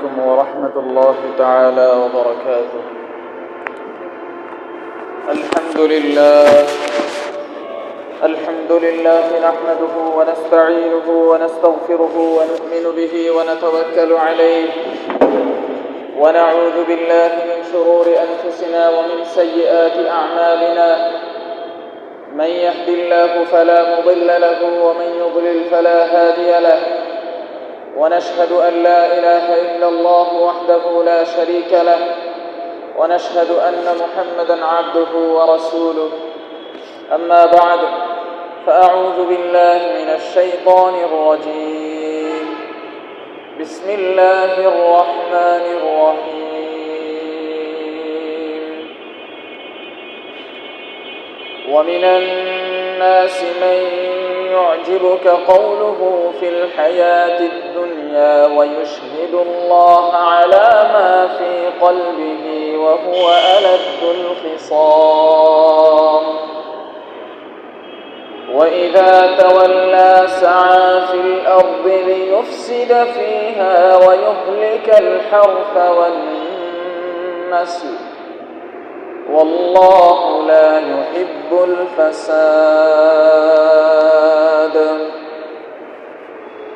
عليكم ورحمة الله تعالى وبركاته. الحمد لله نحمده ونستعينه ونستغفره ونؤمن به ونتوكل عليه ونعوذ بالله من شرور أنفسنا ومن سيئات أعمالنا. من يهد الله فلا مضل له ومن يضلل فلا هادي له، ونشهد أن لا إله إلا الله وحده لا شريك له، ونشهد أن محمدًا عبده ورسوله. أما بعد، فأعوذ بالله من الشيطان الرجيم. بسم الله الرحمن الرحيم. ومن الناس من يعجبك قوله في الحياة الدنيا ويشهد الله على ما في قلبه وهو ألد الخصام، وإذا تولى سعى في الأرض ليفسد فيها ويهلك الحرث والنسل، والله لا يحب الفساد.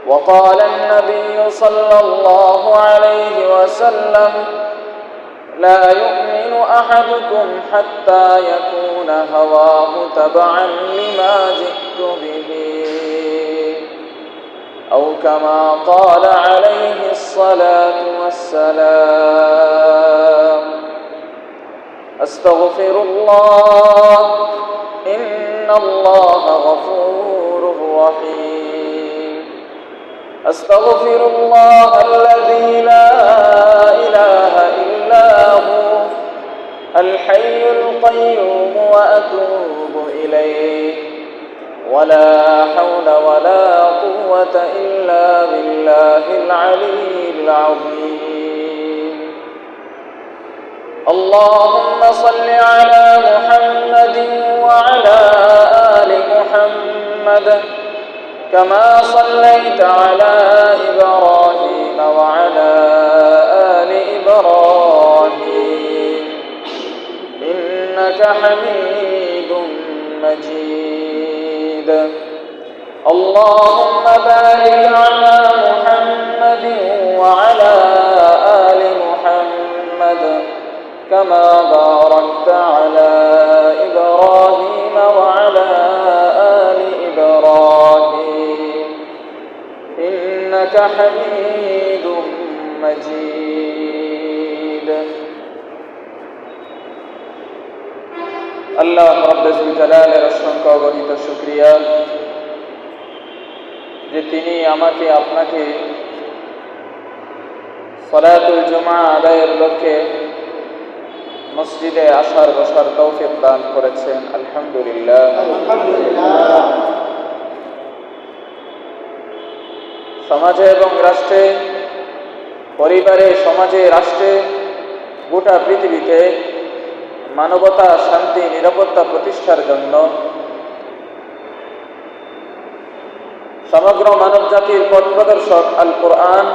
وقال النبي صلى الله عليه وسلم: لا يؤمن أحدكم حتى يكون هواه تبعا لما جئت به، أو كما قال عليه الصلاة والسلام. أستغفر الله، إن الله غفور رحيم. أستغفر الله الذي لا إله إلا هو الحي القيوم وأتوب إليه، ولا حول ولا قوة إلا بالله العلي العظيم. اللهم صل على محمد وعلى آل محمد كما صليت على إبراهيم وعلى آل إبراهيم إنك حميد مجيد. اللهم بارك على محمد وعلى آل محمد كما باركت على إبراهيم وعلى آل إبراهيم إنك حميد مجيد. আল্লাহ রব্বুল জালালের অসংখ্য অগণিত শুকরিয়া যে তিনি আমাকে আপনাকে সালাতুল জুমা আদায়ের লক্ষ্যে মসজিদে আসার বসার তৌফিক দান করেছেন। আলহামদুলিল্লাহ। সমাজে এবং রাষ্ট্রে, পরিবারে, সমাজে, রাষ্ট্রে, গোটা পৃথিবীতে মানবতা, শান্তি, নিরাপত্তা প্রতিষ্ঠার জন্য সমগ্র মানব জাতির পথ প্রদর্শক আল কোরআন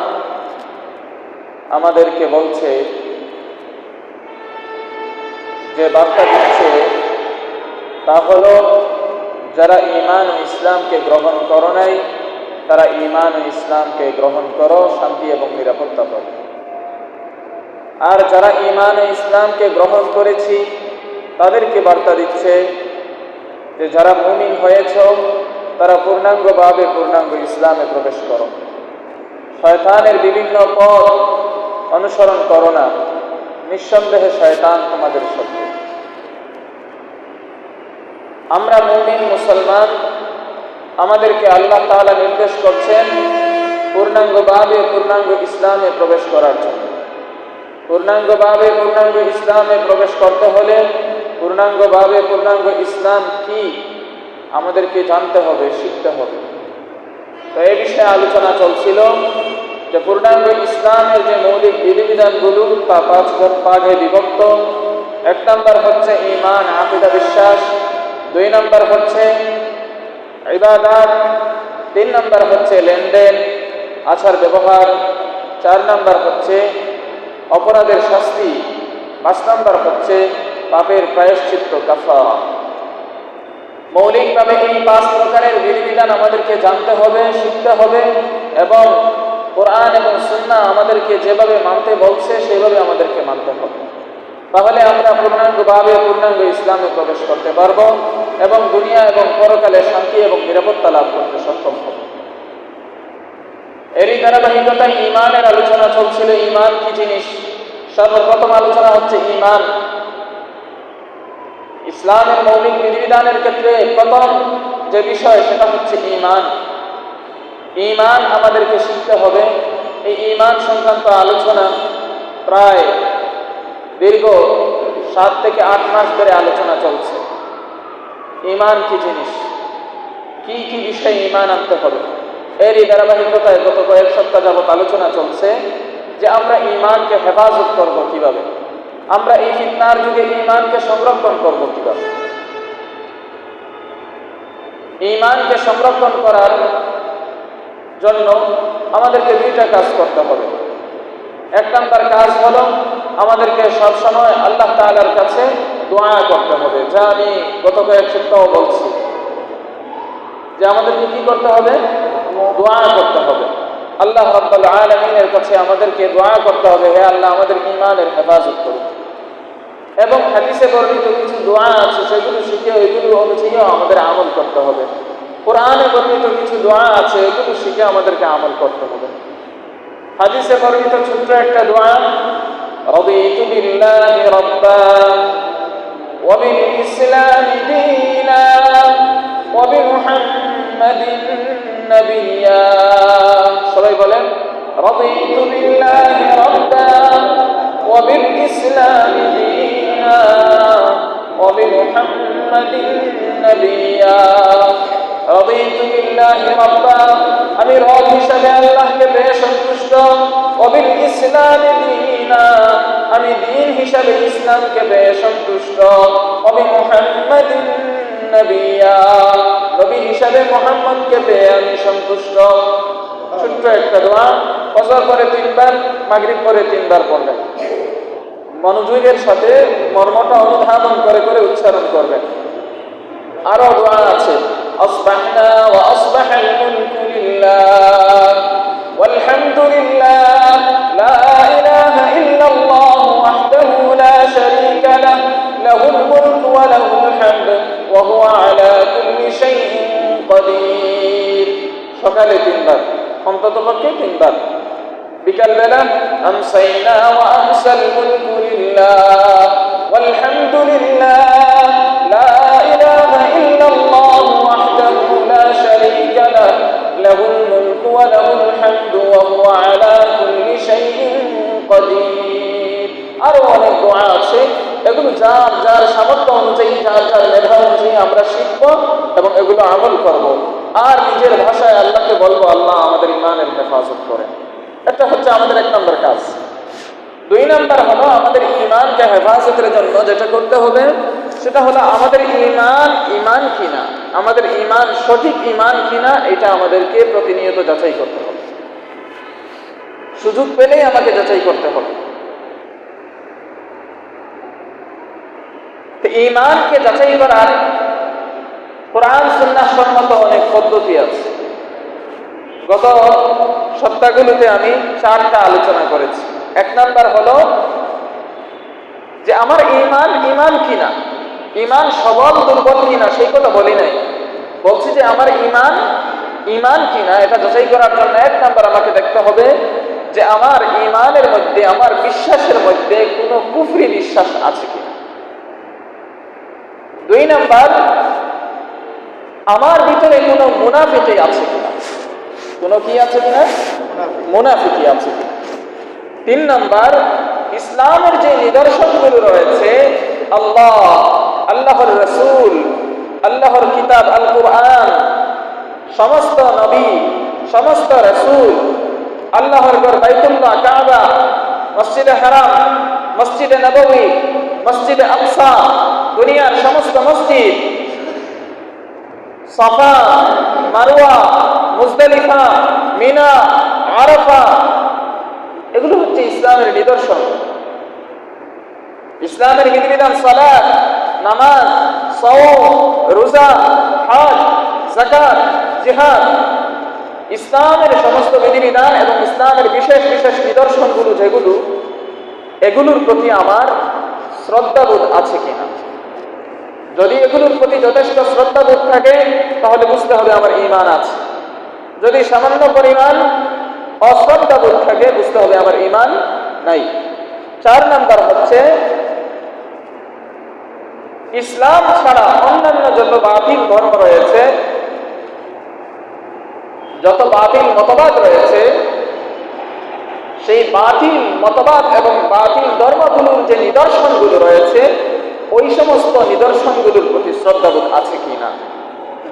আমাদেরকে বলছে, যে বার্তা দিচ্ছে তা হলো, যারা ঈমান ও ইসলামকে গ্রহণ করো নাই তারা ঈমান ও ইসলামকে গ্রহণ করো, শান্তি এবং নিরাপত্তা পাবে। আর যারা ঈমান ও ইসলামকে গ্রহণ করেছি তাদেরকে বার্তা দিচ্ছে যে যারা মুমিন হয়েছ তারা পূর্ণাঙ্গভাবে পূর্ণাঙ্গ ইসলামে প্রবেশ করো। শয়তানের বিভিন্ন পথ অনুসরণ করো না, নিঃসন্দেহে শয়তান তোমাদের শত্রু। আমরা মুমিন মুসলমান, আমাদেরকে আল্লাহ তাআলা নির্দেশ করছেন পূর্ণাঙ্গভাবে পূর্ণাঙ্গ ইসলামে প্রবেশ করার জন্য। পূর্ণাঙ্গভাবে পূর্ণাঙ্গ ইসলামে প্রবেশ করতে হলে পূর্ণাঙ্গভাবে পূর্ণাঙ্গ ইসলাম কি আমাদেরকে জানতে হবে, শিখতে হবে। তো এই বিষয়ে আলোচনা চলছিল যে পূর্ণাঙ্গ ইসলামের যে মৌলিক বিধিবিধানগুলো তা 5 ভাগে বিভক্ত। 1 নম্বর হচ্ছে ঈমান, আকীদা, বিশ্বাস। 2 নম্বর হচ্ছে ইবাদত। 3 নম্বর হচ্ছে লেনদেন, আচার ব্যবহার। 4 নাম্বার হচ্ছে অপরাধের শাস্তি, 5 নাম্বার হচ্ছে পাপের প্রায়শ্চিত্ত কাফারা। মৌলিকভাবে এই 5 প্রকারের বিধিবিধান আমাদেরকে জানতে হবে, শিখতে হবে এবং কোরআন এবং সুন্নাহ আমাদেরকে যেভাবে মানতে বলছে সেইভাবে আমাদেরকে মানতে হবে। তাহলে আমরা পূর্ণাঙ্গভাবে পূর্ণাঙ্গ ইসলামে প্রবেশ করতে পারব এবং দুনিয়া এবং পরকালে শান্তি এবং নিরাপত্তা লাভ করতে সক্ষম হব। এরই ধারাবাহিকতায় ঈমানের আলোচনা চলছিল। ঈমান কি জিনিস? সর্বপ্রথম আলোচনা হচ্ছে ঈমান। ইসলামের মৌলিক বিধিবিধানের ক্ষেত্রে প্রথম যে বিষয় সেটা হচ্ছে ঈমান। ঈমান আমাদেরকে শিখতে হবে। এই ঈমান সংক্রান্ত আলোচনা প্রায় দীর্ঘ 7 থেকে 8 মাস ধরে আলোচনা চলছে। ঈমান কি জিনিস, কি কি বিষয়ে ঈমান আনতে হবে, এরই ধারাবাহিকতায় গত কয়েক সপ্তাহ যাবত আলোচনা চলছে যে আমরা ঈমানকে হেফাজত করব কিভাবে, আমরা এই ফিতনার যুগে ঈমানকে সংরক্ষণ করব কিভাবে। ঈমানকে সংরক্ষণ করার জন্য আমাদেরকে 2টা কাজ করতে হবে। 1 নাম্বার কাজ হলো আমাদেরকে সবসময় আল্লাহ তাআলার কাছে দোয়া করতে হবে, যা আমি গত কয়েক সপ্তাহ বলছি যে আমাদেরকে কি করতে হবে? দোয়া করতে হবে। আল্লাহ রাব্বুল আলামিনের কাছে আমাদেরকে দোয়া করতে হবে, হে আল্লাহ আমাদের ঈমানের হেফাজত করুন। এবং হাদিসে বর্ণিত কিছু দোয়া আছে, সেগুলো শিখে এগুলো অনুযায়ী আমাদের আমল করতে হবে। কোরআনে বর্ণিত কিছু দোয়া আছে, এগুলো শিখে আমাদেরকে আমল করতে হবে। হাদিসে বর্ণিত ছোট্ট একটা দোয়া, রাদিতু বিল্লাহি রাব্বা ওয়া বিল ইসলামি দীনা ওয়া বিমুহাম্মাদিন নাবিয়্যা। সবাই বলেন, রাদিতু বিল্লাহি রাব্বা ওয়া বিল ইসলামি দীনা ওয়া বিমুহাম্মাদিন নাবিয়্যা। রাদিতু বিল্লাহি রাব্বা, আমি রব হিসাবে আল্লাহকে পেয়ে সন্তুষ্ট। ওয়া বিল ইসলামি দীনা, আমি দ্বীন হিসাবে ইসলামকে পেয়ে সন্তুষ্ট। ওয়া বিমুহাম্মাদিন নাবিয়্যা, নবী হিসাবে মুহাম্মদকে পেয়ে আমি সন্তুষ্ট। ছোট্ট একটা দোয়া, ফজর পরে 3 বার, মাগরিব পরে 3 বার পড়বেন। মনোযোগের সাথে মর্মটা অনুধাবন করে করে উচ্চারণ করবেন। আরো দোয়া আছে, আসবাহনা ওয়া আসবাহাল মুলকু লিল্লাহ ওয়াল হামদুলিল্লাহ লা ইলাহা ইল্লাল্লাহু ওয়াহদাহু লা শারীকা লাহু লাহুল মুলকু ওয়া লাহুল হামদু ওয়া হুয়া আলা কুল্লি শাইইন কাদির। সকালে 3 বার, অন্ততপক্ষে 3 বার। বিকালবেলা আমসাইনা ওয়া আমসাল মুলকু লিল্লাহ ওয়াল হামদুলিল্লাহ লা ইলাহা ইল্লাল্লাহু ওয়াহদাহু লা শারীকা লাহু লাহুল মুলকু ওয়া লাহুল হামদু ওয়া হুয়া আলা কুল্লি শাইইন কাদির। আরো অনেক দোয়া আছে, এগুলো যার যার সামর্থ্য অনুযায়ী, যার যার মেধা অনুযায়ী আমরা শিখবো এবং এগুলো আমল করব। আর নিজের ভাষায় আল্লাহকে বলবো, আল্লাহ আমাদের ঈমানের হেফাজত করেন। এটা হচ্ছে আমাদের 1 নম্বর কাজ। 2 নম্বর হলো আমাদের ঈমানকে হেফাজতের জন্য যেটা করতে হবে সেটা হলো আমাদের ঈমান কিনা, আমাদের ঈমান সঠিক ঈমান কিনা, এটা আমাদেরকে প্রতিনিয়ত যাচাই করতে হবে। সুযোগ পেলেই আমাকে যাচাই করতে হবে। তো ঈমানকে যাচাই করার কোরআন সুন্নাহ সম্মত অনেক পদ্ধতি আছে। গত সপ্তাহগুলোতে আমি 4টা আলোচনা করেছি। 1 নাম্বার হলো যে আমার ঈমান কিনা, ঈমান সবল দুর্বল কিনা সেই কথা বলি নাই, বলছি যে আমার ঈমান কিনা এটা যাচাই করার জন্য 1 নাম্বার আমাকে দেখতে হবে যে আমার ঈমানের মধ্যে, আমার বিশ্বাসের মধ্যে কোনো কুফরি বিশ্বাস আছে কিনা। 2 নাম্বার, আমার ভিতরে কোনো মুনাফিকি আছে কিনা, কোনো কি আছে কিনা, মুনাফিকি আছে কিনা। 3 নাম্বার, ইসলামের যে নিদর্শনগুলো রয়েছে, আল্লাহ, আল্লাহর রাসূল, আল্লাহর কিতাব আল কুরআন, সমস্ত নবী, সমস্ত রাসূল, আল্লাহর ঘর বাইতুল্লাহ, কাবা, মসজিদে হারাম, মসজিদে নববী, মসজিদে আকসা, দুনিয়ার সমস্ত মসজিদ, সাফা, মারওয়া, মুজদালিফা, মিনা, আরাফা, ইসলামের নিদর্শন। ইসলামের বিধিবিধান সালাত, নামাজ, সাওম, রোজা, হজ, যাকাত, জিহাদ, ইসলামের সমস্ত বিধিবিধান এবং ইসলামের বিশেষ বিশেষ নিদর্শনগুলো যেগুলো, এগুলোর প্রতি আমার শ্রদ্ধাবোধ আছে কিনা। যদি এগুলোর প্রতি যথেষ্ট শ্রদ্ধাবোধ থাকে তাহলে বুঝতে হবে আমার ঈমান আছে। যদি সামান্য পরিমাণ অশ্রদ্ধাবোধ থাকে বুঝতে হবে আমার ঈমান নাই। 4 নাম্বার হচ্ছে ইসলাম ছাড়া অন্যান্য যত বাতিল ধর্ম রয়েছে, যত বাতিল মতবাদ রয়েছে, সেই বাতিল মতবাদ এবং বাতিল ধর্মগুলোর যে নিদর্শনগুলো রয়েছে ওই সমস্ত নিদর্শনগুলোর প্রতি শ্রদ্ধাবোধ আছে কিনা।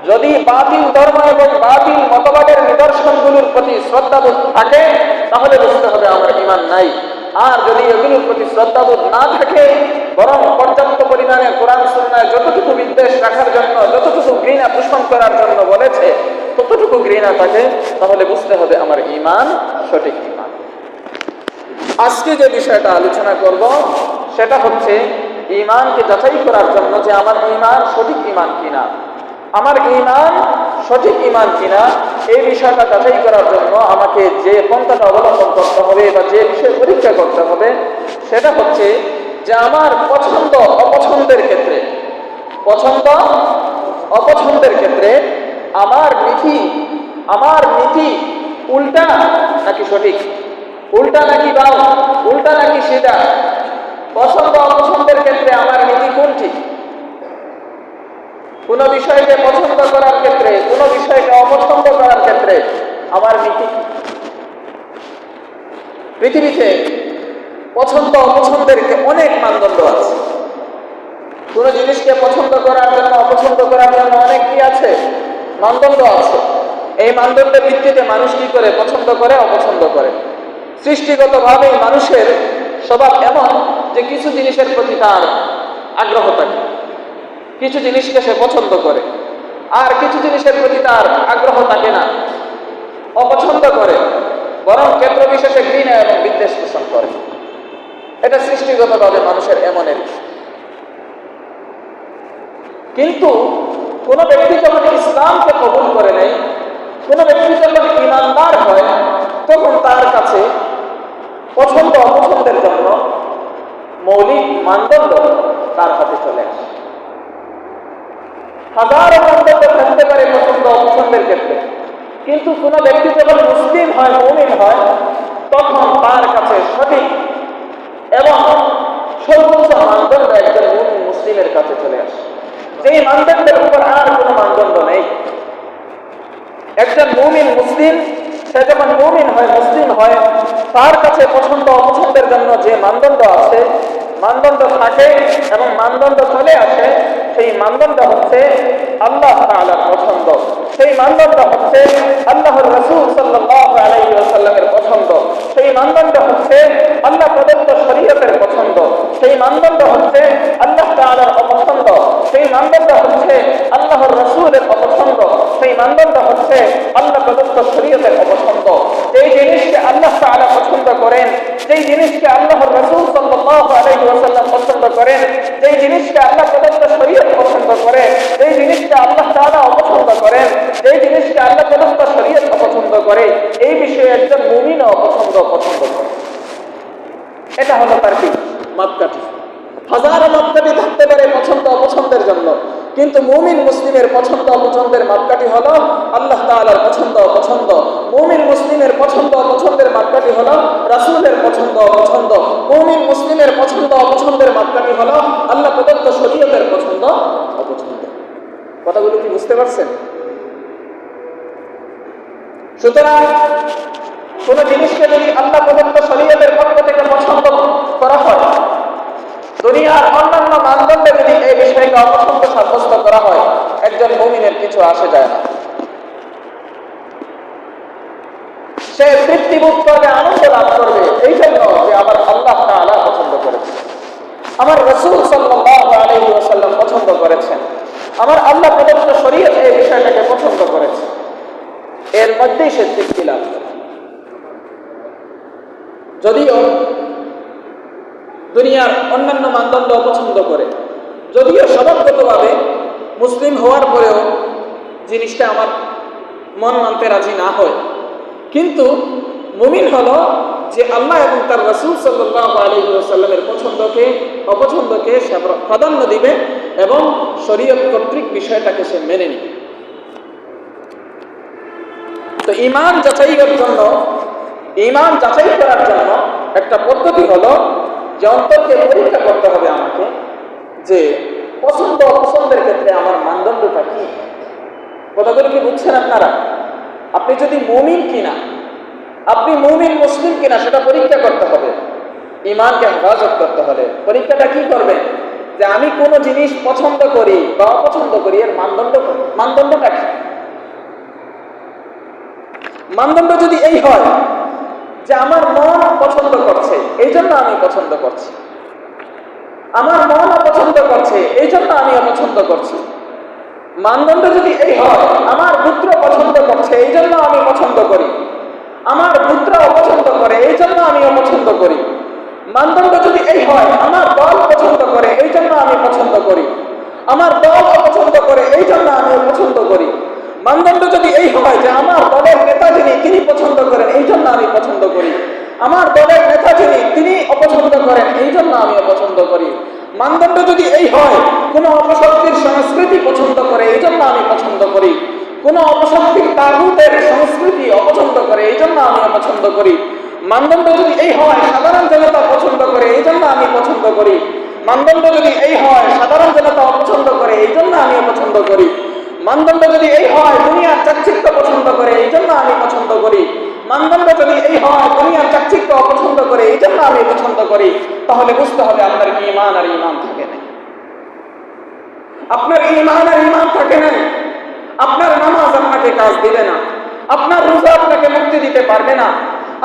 যদি বাতিল ধর্ম এবং বাতিল মতবাদের নিদর্শনগুলোর প্রতি শ্রদ্ধাবোধ থাকে তাহলে বুঝতে হবে আমার ঈমান নাই। আর যদি এগুলোর প্রতি শ্রদ্ধাবোধ না থাকে, বরং পর্যাপ্ত পরিমাণে কোরআন সুন্নাহ যতটুকু বিদ্বেষ রাখার জন্য, যতটুকু ঘৃণা পোষণ করার জন্য বলেছে ততটুকু ঘৃণা থাকে, তাহলে বুঝতে হবে আমার ঈমান সঠিক ঈমান। আজকে যে বিষয়টা আলোচনা করব সেটা হচ্ছে ঈমানকে যাচাই করার জন্য যে আমার ঈমান সঠিক ঈমান কিনা। আমার ঈমান সঠিক ঈমান কিনা এই বিষয়টা যাচাই করার জন্য আমাকে যে পন্থাটা অবলম্বন করতে হবে বা যে বিষয় পরীক্ষা করতে হবে সেটা হচ্ছে যে আমার পছন্দ অপছন্দের ক্ষেত্রে, পছন্দ অপছন্দের ক্ষেত্রে আমার নীতি উল্টা নাকি সঠিক, উল্টা নাকি বাম, উল্টা নাকি সিধা। পছন্দ অপছন্দের ক্ষেত্রে আমার নীতি কোনটি? কোন বিষয়কে পছন্দ করার ক্ষেত্রে, কোন বিষয়কে অপছন্দ করার ক্ষেত্রে আমার নীতি কি? পৃথিবীতে পছন্দ অপছন্দের অনেক মানদণ্ড আছে। কোন জিনিসকে পছন্দ করার জন্য অপছন্দ করার জন্য অনেক কি আছে? মানদণ্ড আছে। এই মানদণ্ডের ভিত্তিতে মানুষ কি করে পছন্দ করে অপছন্দ করে। সৃষ্টিগতভাবেই মানুষের স্বভাব এমন যে কিছু জিনিসের প্রতি তার আগ্রহ থাকে, কিছু জিনিসকে সে পছন্দ করে, আর কিছু জিনিসের প্রতি তার আগ্রহ থাকে না, অপছন্দ করে, বরং ক্ষেত্র বিশেষে ঘৃণা এবং বিদ্বেষ পোষণ করে। এটা সৃষ্টিগতভাবে মানুষের এমনের। কিন্তু কোন ব্যক্তি যখন ইসলামকে কবুল করে নেয়, কোন ব্যক্তি যখন ঈমানদার হয়, তখন তার কাছে পছন্দ অপছন্দের জন্য মৌলিক মানদণ্ড তার হাতে চলে আসে। হাজারো মানদণ্ড থাকতে পারে পছন্দ অপছন্দের ক্ষেত্রে, কিন্তু কোন ব্যক্তি যখন মুসলিম হয়, মুমিন হয়, তখন তার কাছে সঠিক এবং সর্বোচ্চ মানদণ্ড একজন মুমিন মুসলিমের কাছে চলে আসে, যেই মানদণ্ডের উপর আর কোনো মানদণ্ড নেই। একজন মুমিন মুসলিম, সে যখন মুমিন হয়, মুসলিম হয়, তার কাছে পছন্দ অপছন্দের জন্য যে মানদণ্ড আছে, মানদণ্ড থাকে এবং মানদণ্ড চলে আসে, সেই মানদণ্ড হচ্ছে আল্লাহ তাআলার পছন্দ, সেই মানদণ্ড হচ্ছে আল্লাহর রাসূল সাল্লাল্লাহু আলাইহি ওয়াসাল্লামের পছন্দ, সেই মানদণ্ড হচ্ছে আল্লাহ প্রদত্ত শরীয়তের পছন্দ, সেই মানদণ্ড হচ্ছে আল্লাহ তাআলার অপছন্দ, সেই মানদণ্ড হচ্ছে আল্লাহর রাসূলের অপছন্দ, সেই মানদণ্ড হচ্ছে আল্লাহ প্রদত্ত শরীয়তের অপছন্দ। যেই জিনিসকে আল্লাহ তাআলা পছন্দ করেন, যেই জিনিসকে আল্লাহর রাসূল সাল্লাল্লাহু আলাইহি ওয়াসাল্লাম পছন্দ করেন, যেই জিনিসকে আল্লাহ প্রদত্ত শরীয়ত পছন্দ করে, যেই জিনিসকে আল্লাহ তাআলা অপছন্দ করেন, যেই জিনিসকে আল্লাহ প্রদত্ত শরীয়ত অপছন্দ করে, এই বিষয়ে একজন মুমিনও পছন্দ করে। এটা হলো তার কি মাপকাঠি। হাজারো মাপকাঠি থাকতে পারে পছন্দ অপছন্দের জন্য, কিন্তু মুমিন মুসলিমের পছন্দ অপছন্দের মাপকাঠি হলো আল্লাহ তাআলার পছন্দ অপছন্দ। মুমিন মুসলিমের পছন্দ অপছন্দের মাপকাঠি হলো রাসূলের পছন্দ অপছন্দ। মুমিন মুসলিমের পছন্দ অপছন্দের মাপকাঠি হলো আল্লাহ প্রদত্ত শরীয়তের পছন্দ অপছন্দ। কথাগুলো কি বুঝতে পারছেন? সুতরাং কোন জিনিসকে যদি আল্লাহ প্রদত্ত শরীয়তের পক্ষ থেকে পছন্দ করা হয়, দুনিয়ার অন্যান্য মানদণ্ডে যদি এই বিষয়কে অপছন্দ সাব্যস্ত করা হয়, একজন মুমিনের কিছু আসে যায় না। সে তৃপ্তিবোধ করবে, আনন্দ লাভ করবে এই জন্য যে আমার আল্লাহ তাআলা পছন্দ করেছেন, আমার রাসূল সাল্লাল্লাহু আলাইহি ওয়াসাল্লাম পছন্দ করেছেন, আমার আল্লাহ প্রদত্ত শরীয়ত এই বিষয়টাকে পছন্দ করেছে, এর মধ্যেই সে তৃপ্তি লাভ করে। যদিও দুনিয়ার অন্যান্য মানদণ্ড অপছন্দ করে, যদিও স্বভাবগতভাবে মুসলিম হওয়ার পরেও জিনিসটা আমার মন মানতে রাজি না হয়, কিন্তু মুমিন হলো যে আল্লাহ এবং তার রাসূল সাল্লাল্লাহু আলাইহি ওয়াসাল্লামের অপছন্দকে সে প্রাধান্য দিবে এবং শরীয়ত কর্তৃক বিষয়টাকে সে মেনে নিবে। তো ঈমান যাচাই করার জন্য একটা পদ্ধতি হলো যে অন্তরকে পরীক্ষা করতে হবে আমাকে, যে পছন্দ অপছন্দের ক্ষেত্রে আমার মানদণ্ডটা কি। কথাগুলো কি বুঝছেন আপনারা? আপনি যদি মুমিন কিনা, আপনি মুমিন মুসলিম কিনা সেটা পরীক্ষা করতে হবে। ঈমানকে হেফাজত করতে হলে পরীক্ষাটা কি করবেন, যে আমি কোনো জিনিস পছন্দ করি বা অপছন্দ করি এর মানদণ্ডটা কি। মানদণ্ড যদি এই হয় যে আমার মন পছন্দ করছে এই জন্য আমি পছন্দ করছি, আমার মন অপছন্দ করছে এই জন্য আমি অপছন্দ করছি। মানদণ্ড যদি এই হয় আমার পুত্র পছন্দ করছে এই জন্য আমি পছন্দ করি, আমার পুত্র অপছন্দ করে এই জন্য আমি অপছন্দ করি। মানদণ্ড যদি এই হয় আমার দল পছন্দ করে এই জন্য আমি পছন্দ করি, আমার দল অপছন্দ করে এই জন্য আমি পছন্দ করি। মানদণ্ড যদি এই হয় যে আমার দলের নেতা যিনি তিনি পছন্দ করেন এই জন্য আমি পছন্দ করি, আমার দলের নেতা যিনি তিনি অপছন্দ করেন এই জন্য আমি অপছন্দ করি। মানদণ্ড যদি এই হয় কোন অপশক্তির সংস্কৃতি পছন্দ করে এই জন্য আমি পছন্দ করি, কোন অপশক্তির তাগুতের সংস্কৃতি অপছন্দ করে এই জন্য আমি অপছন্দ করি। মানদণ্ড যদি এই হয় সাধারণ জনতা পছন্দ করে এই জন্য আমি পছন্দ করি, মানদণ্ড যদি এই হয় সাধারণ জনতা অপছন্দ করে এই জন্য আমি অপছন্দ করি। মানদণ্ড যদি এই হয় দুনিয়ার চাকচিক্য পছন্দ করে এই জন্য আমি পছন্দ করি, মানদণ্ড যদি এই হয় দুনিয়ার চাকচিক্য অপছন্দ করে এই জন্য আমি পছন্দ করি, তাহলে বুঝতে হবে আপনার ঈমান আর ঈমান থাকে না। আপনার ঈমান আর ঈমান থাকে না, আপনার নামাজ আপনাকে কাজ দিবে না, আপনার রোজা আপনাকে মুক্তি দিতে পারবে না,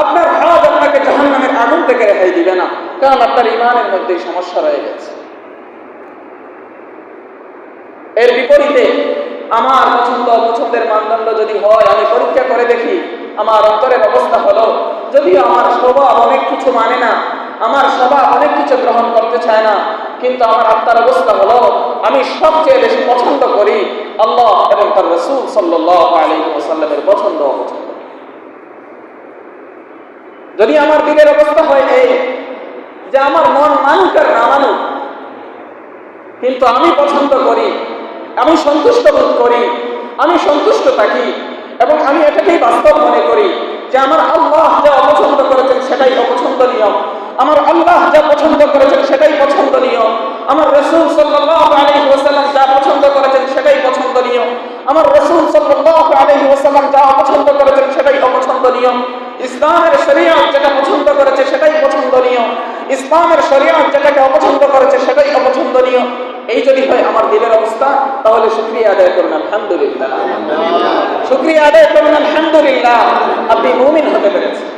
আপনার হজ আপনাকে জাহান্নামের আগুন থেকে রেহাই দিবে না, কারণ আপনার ঈমানের মধ্যে সমস্যা রয়ে গেছে। এর বিপরীতে আমার পছন্দ অপছন্দের মানদণ্ড যদি হয় আমি পরীক্ষা করে দেখি আমার অন্তরের অবস্থা হলো, যদিও আমার স্বভাব অনেক কিছু মানে না, আমার স্বভাব অনেক কিছু গ্রহণ করতে চায় না, কিন্তু আমার আত্মার অবস্থা হলো আমি সবচেয়ে বেশি পছন্দ করি আল্লাহ এবং তার রাসূল সাল্লাল্লাহু আলাইহি ওয়াসাল্লামের পছন্দ অপছন্দ। যদি আমার দিলের অবস্থা হয় এই যে আমার মন মানুক আর না মানুক, কিন্তু আমি পছন্দ করি, আমি সন্তুষ্ট বোধ করি, আমি সন্তুষ্ট থাকি এবং আমি এটাকেই বাস্তব মনে করি যে আমার আল্লাহ যা অপছন্দ করেছেন সেটাই অপছন্দনীয়, আমার আল্লাহ যা পছন্দ করেছেন সেটাই পছন্দনীয়, আমার রাসূল সাল্লাল্লাহু আলাইহি ওয়াসাল্লাম যা পছন্দ করেছেন সেটাই পছন্দনীয়, আমার রাসূল সাল্লাল্লাহু আলাইহি ওয়াসাল্লাম যা অপছন্দ করেছেন সেটাই অপছন্দনীয়, ইসলামের শরীয়ত যেটা পছন্দ করেছে সেটাই পছন্দনীয়, ইসলামের শরীয়ত যেটাকে অপছন্দ করেছে সেটাই অপছন্দনীয়। এই যদি হয় আমার দিলের অবস্থা, তাহলে শুকরিয়া আদায় করুন আলহামদুলিল্লাহ, শুকরিয়া আদায় করুন আলহামদুলিল্লাহ, আপনি মুমিন হতে পেরেছেন।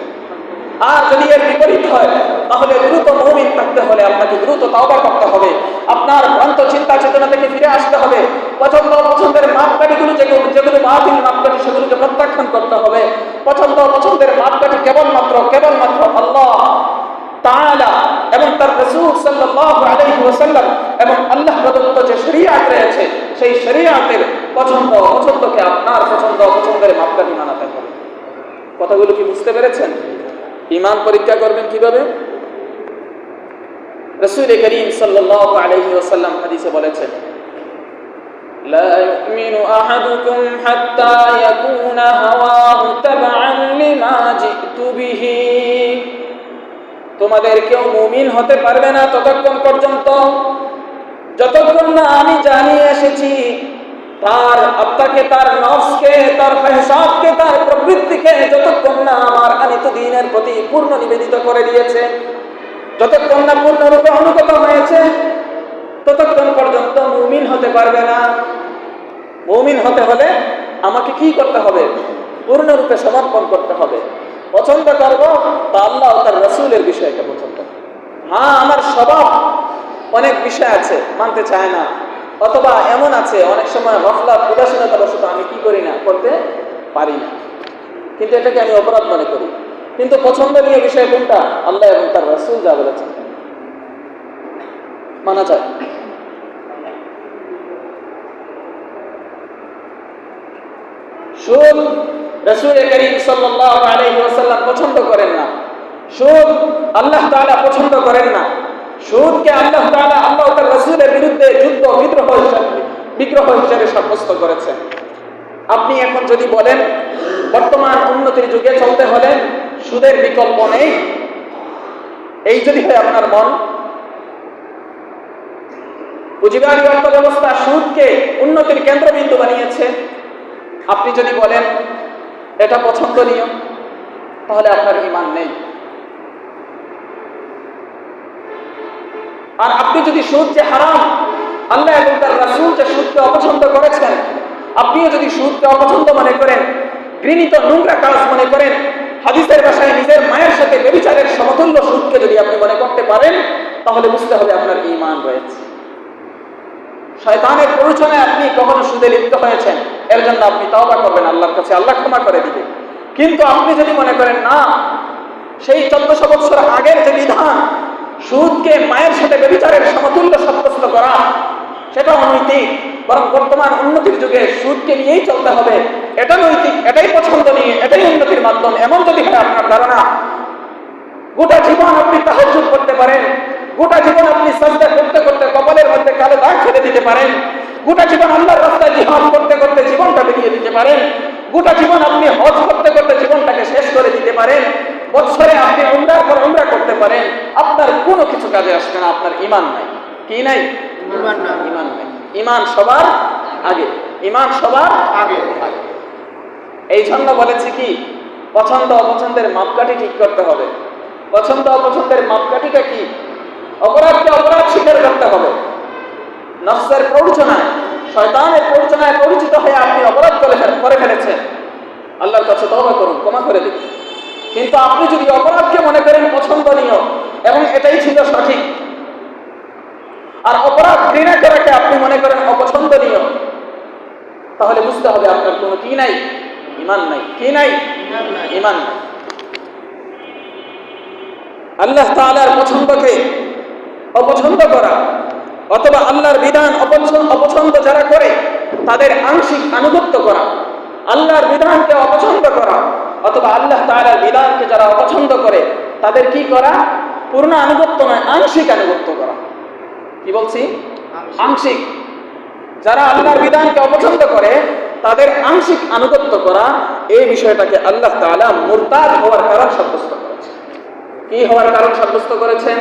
আর যদি এর বিপরীত হয় তাহলে দ্রুত মুমিন থাকতে হলে আপনাকে দ্রুত তওবা করতে হবে, আপনার ভ্রান্ত চিন্তা চেতনা থেকে ফিরে আসতে হবে, পছন্দ অপছন্দের মাপকাঠিগুলো যেগুলো বাতিল মাপকাঠি সেগুলোকে প্রত্যাখ্যান করতে হবে। পছন্দ অপছন্দের মাপকাঠি কেবলমাত্র আল্লাহ তাআলা এবং তার রাসূল সাল্লাল্লাহু আলাইহি ওয়াসাল্লাম এবং আল্লাহ প্রদত্ত যে শরীয়ত রয়েছে সেই শরীয়তের পছন্দ অপছন্দকে আপনার পছন্দ অপছন্দের মাপকাঠি মানাতে হবে। কথাগুলো কি বুঝতে পেরেছেন? ঈমান পরীক্ষা করবেন কিভাবে? রাসূল করিম সাল্লাল্লাহু আলাইহি ওয়াসাল্লাম হাদিসে বলেছেন, লা ইউমিনু আহাদুকুম হাত্তা ইয়াকুনা হাওয়াহু তাবআন লিমা জিতু বিহি। তোমাদের কেউ মুমিন হতে পারবে না ততক্ষণ পর্যন্ত যতক্ষণ না আমি জানিয়ে এসেছি তার আত্মাকে, তার নফসকে, তার ফাহসাতকে, তার প্রবৃত্তিকে যতক্ষণ না আমার আনিত দ্বীনের প্রতি পূর্ণ নিবেদিত করে দিয়েছে, যতক্ষণ না পূর্ণরূপে অনুগত হয়েছে ততক্ষণ পর্যন্ত মুমিন হতে পারবে না। মুমিন হতে হলে আমাকে কি করতে হবে? পূর্ণরূপে সমর্পণ করতে হবে। পছন্দ করব তা আল্লাহ ও তার রাসূলের বিষয়কে পছন্দ। হ্যাঁ, আমার স্বভাব অনেক বিষয় আছে মানতে চায় না, অথবা এমন আছে অনেক সময় গফলাত উদাসীনতা বশত আমি কি করি না, করতে পারি না, কিন্তু এটাকে আমি অপরাধ মনে করি। কিন্তু পছন্দনীয় বিষয় কোনটা? আল্লাহ এবং তার রাসূল যা বলেছেন। মানা যায়। সুদ রাসূল করিম সাল্লাল্লাহু আলাইহি ওয়াসাল্লাম পছন্দ করেন না। সুদ আল্লাহ তাআলা পছন্দ করেন না। সুদকে আল্লাহ তাআলা আল্লাহ ও তার রাসূলের বিরুদ্ধে যুদ্ধ বিগ্রহ হিসেবে সাব্যস্ত করেছেন। আপনি এখন যদি বলেন বর্তমান উন্নতির যুগে চলতে হলে সুদের বিকল্প নেই, এই যদি হয় আপনার মন, পুঁজিবাদী অর্থব্যবস্থা সুদকে উন্নতির কেন্দ্রবিন্দু বানিয়েছে, আপনি যদি বলেন এটা পছন্দনীয়, তাহলে আপনার ঈমান নেই। আর আপনি যদি সুদ যে হারাম, আল্লাহ এবং তার রাসূল যে সুদকে অপছন্দ করেছেন, আপনিও যদি সুদকে অপছন্দ মনে করেন, ঘৃণিত নোংরা কাজ মনে করেন, হাদিসের ভাষায় নিজের মায়ের সাথে ব্যভিচারের সমতুল্য সুদকে যদি আপনি মনে করতে পারেন, তাহলে বুঝতে হবে আপনার ঈমান রয়েছে। শয়তানের প্ররোচনায় আপনি কখনো সুদে লিপ্ত হয়েছেন, এর জন্য আপনি তওবা করবেন আল্লাহর কাছে, আল্লাহ ক্ষমা করে দিবে। কিন্তু আপনি যদি মনে করেন না, সেই 1400 বছর আগের যে বিধান সুদকে মায়ের সাথে ব্যভিচারের সমতুল্য সাব্যস্ত করা, সেটা অনৈতিক, বরং বর্তমান উন্নতির যুগে সুদকে নিয়েই চলতে হবে, এটা নৈতিক, এটাই পছন্দনীয়, এটাই উন্নতির মাধ্যম, এমন যদি হয় আপনার ধারণা, গোটা জীবন আপনি তাহাজ্জুদ করতে পারেন, গোটা জীবন আপনি সাজদা করতে করতে কপালের মধ্যে কালো দাগ ফেলে দিতে পারেন, গোটা জীবন আল্লাহর রাস্তায় জিহাদ করতে করতে জীবনটা বেরিয়ে দিতে পারেন, গোটা জীবন আপনি হজ করতে করতে জীবনটাকে শেষ করে দিতে পারেন, বছরে আপনি উমরার পর উমরা করতে পারেন, আপনার কোনো কিছু কাজে আসবে না, আপনার ঈমান নাই। কি নাই? ঈমান নাই। ঈমান নাই। ঈমান সবার আগে, ঈমান সবার আগে। এই জন্য বলেছি কি, পছন্দ অপছন্দের মাপকাঠি ঠিক করতে হবে। পছন্দ অপছন্দের মাপকাঠিটা কি? অপরাধকে অপরাধ স্বীকার করতে হবে। নফসের প্ররোচনায়, শয়তানের প্ররোচনায় পরিচিত হয়ে আপনি অপরাধ করে ফেলেছেন, আল্লাহর কাছে তওবা করুন, ক্ষমা করে দিন। কিন্তু আপনি যদি অপরাধকে মনে করেন পছন্দনীয় এবং এটাই ছিল সঠিক, আর অপরাধ ঘৃণা করাকে আপনি মনে করেন অপছন্দনীয়, তাহলে বুঝতে হবে আপনার কোনো কি নাই? ঈমান নাই। কি নাই? ঈমান নাই। আল্লাহ তাআলার পছন্দকে অপছন্দ করা অথবা আল্লাহর বিধান অপছন্দ যারা করে তাদের আংশিক আনুগত্য করা, আল্লাহর বিধানকে অপছন্দ করা অথবা আল্লাহ তাআলার বিধানকে যারা অপছন্দ করে তাদের কি করা? পূর্ণ আনুগত্য নয়, আংশিক আনুগত্য করা। কি বলছি? আংশিক। যারা আল্লাহর বিধানকে অপছন্দ করে তাদের আংশিক আনুগত্য করা, এই বিষয়টাকে আল্লাহ তাআলা মুরতাদ হওয়ার কারণ সাব্যস্ত করেছেন। কি হওয়ার কারণ সাব্যস্ত করেছেন?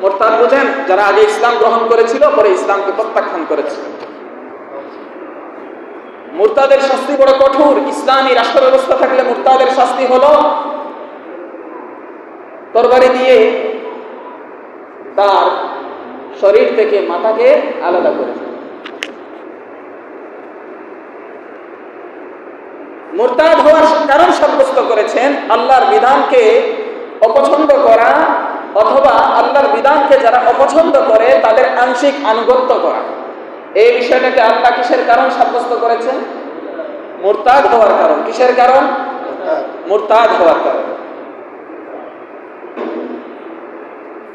মুরতাদ বুঝেন? যারা আগে ইসলাম গ্রহণ করেছিল, পরে ইসলামকে প্রত্যাখ্যান করেছিল। মুরতাদের শাস্তি বড় কঠোর। ইসলামী রাষ্ট্র ব্যবস্থা থাকলে মুরতাদের শাস্তি হলো তরবারি দিয়ে তার শরীর থেকে মাথাকে আলাদা করে ফেলে। মুরতাদ হওয়ার কারণ সাব্যস্ত করেছেন আল্লাহর বিধানকে অপছন্দ করা অথবা আল্লাহর বিধানকে যারা অপছন্দ করে তাদের আংশিক আনুগত্য করা। এই বিষয়টাকে আল্লাহ কিসের কারণ সাব্যস্ত করেছেন? মুরতাদ হওয়ার কারণ। কিসের কারণ? মুরতাদ হওয়ার কারণ।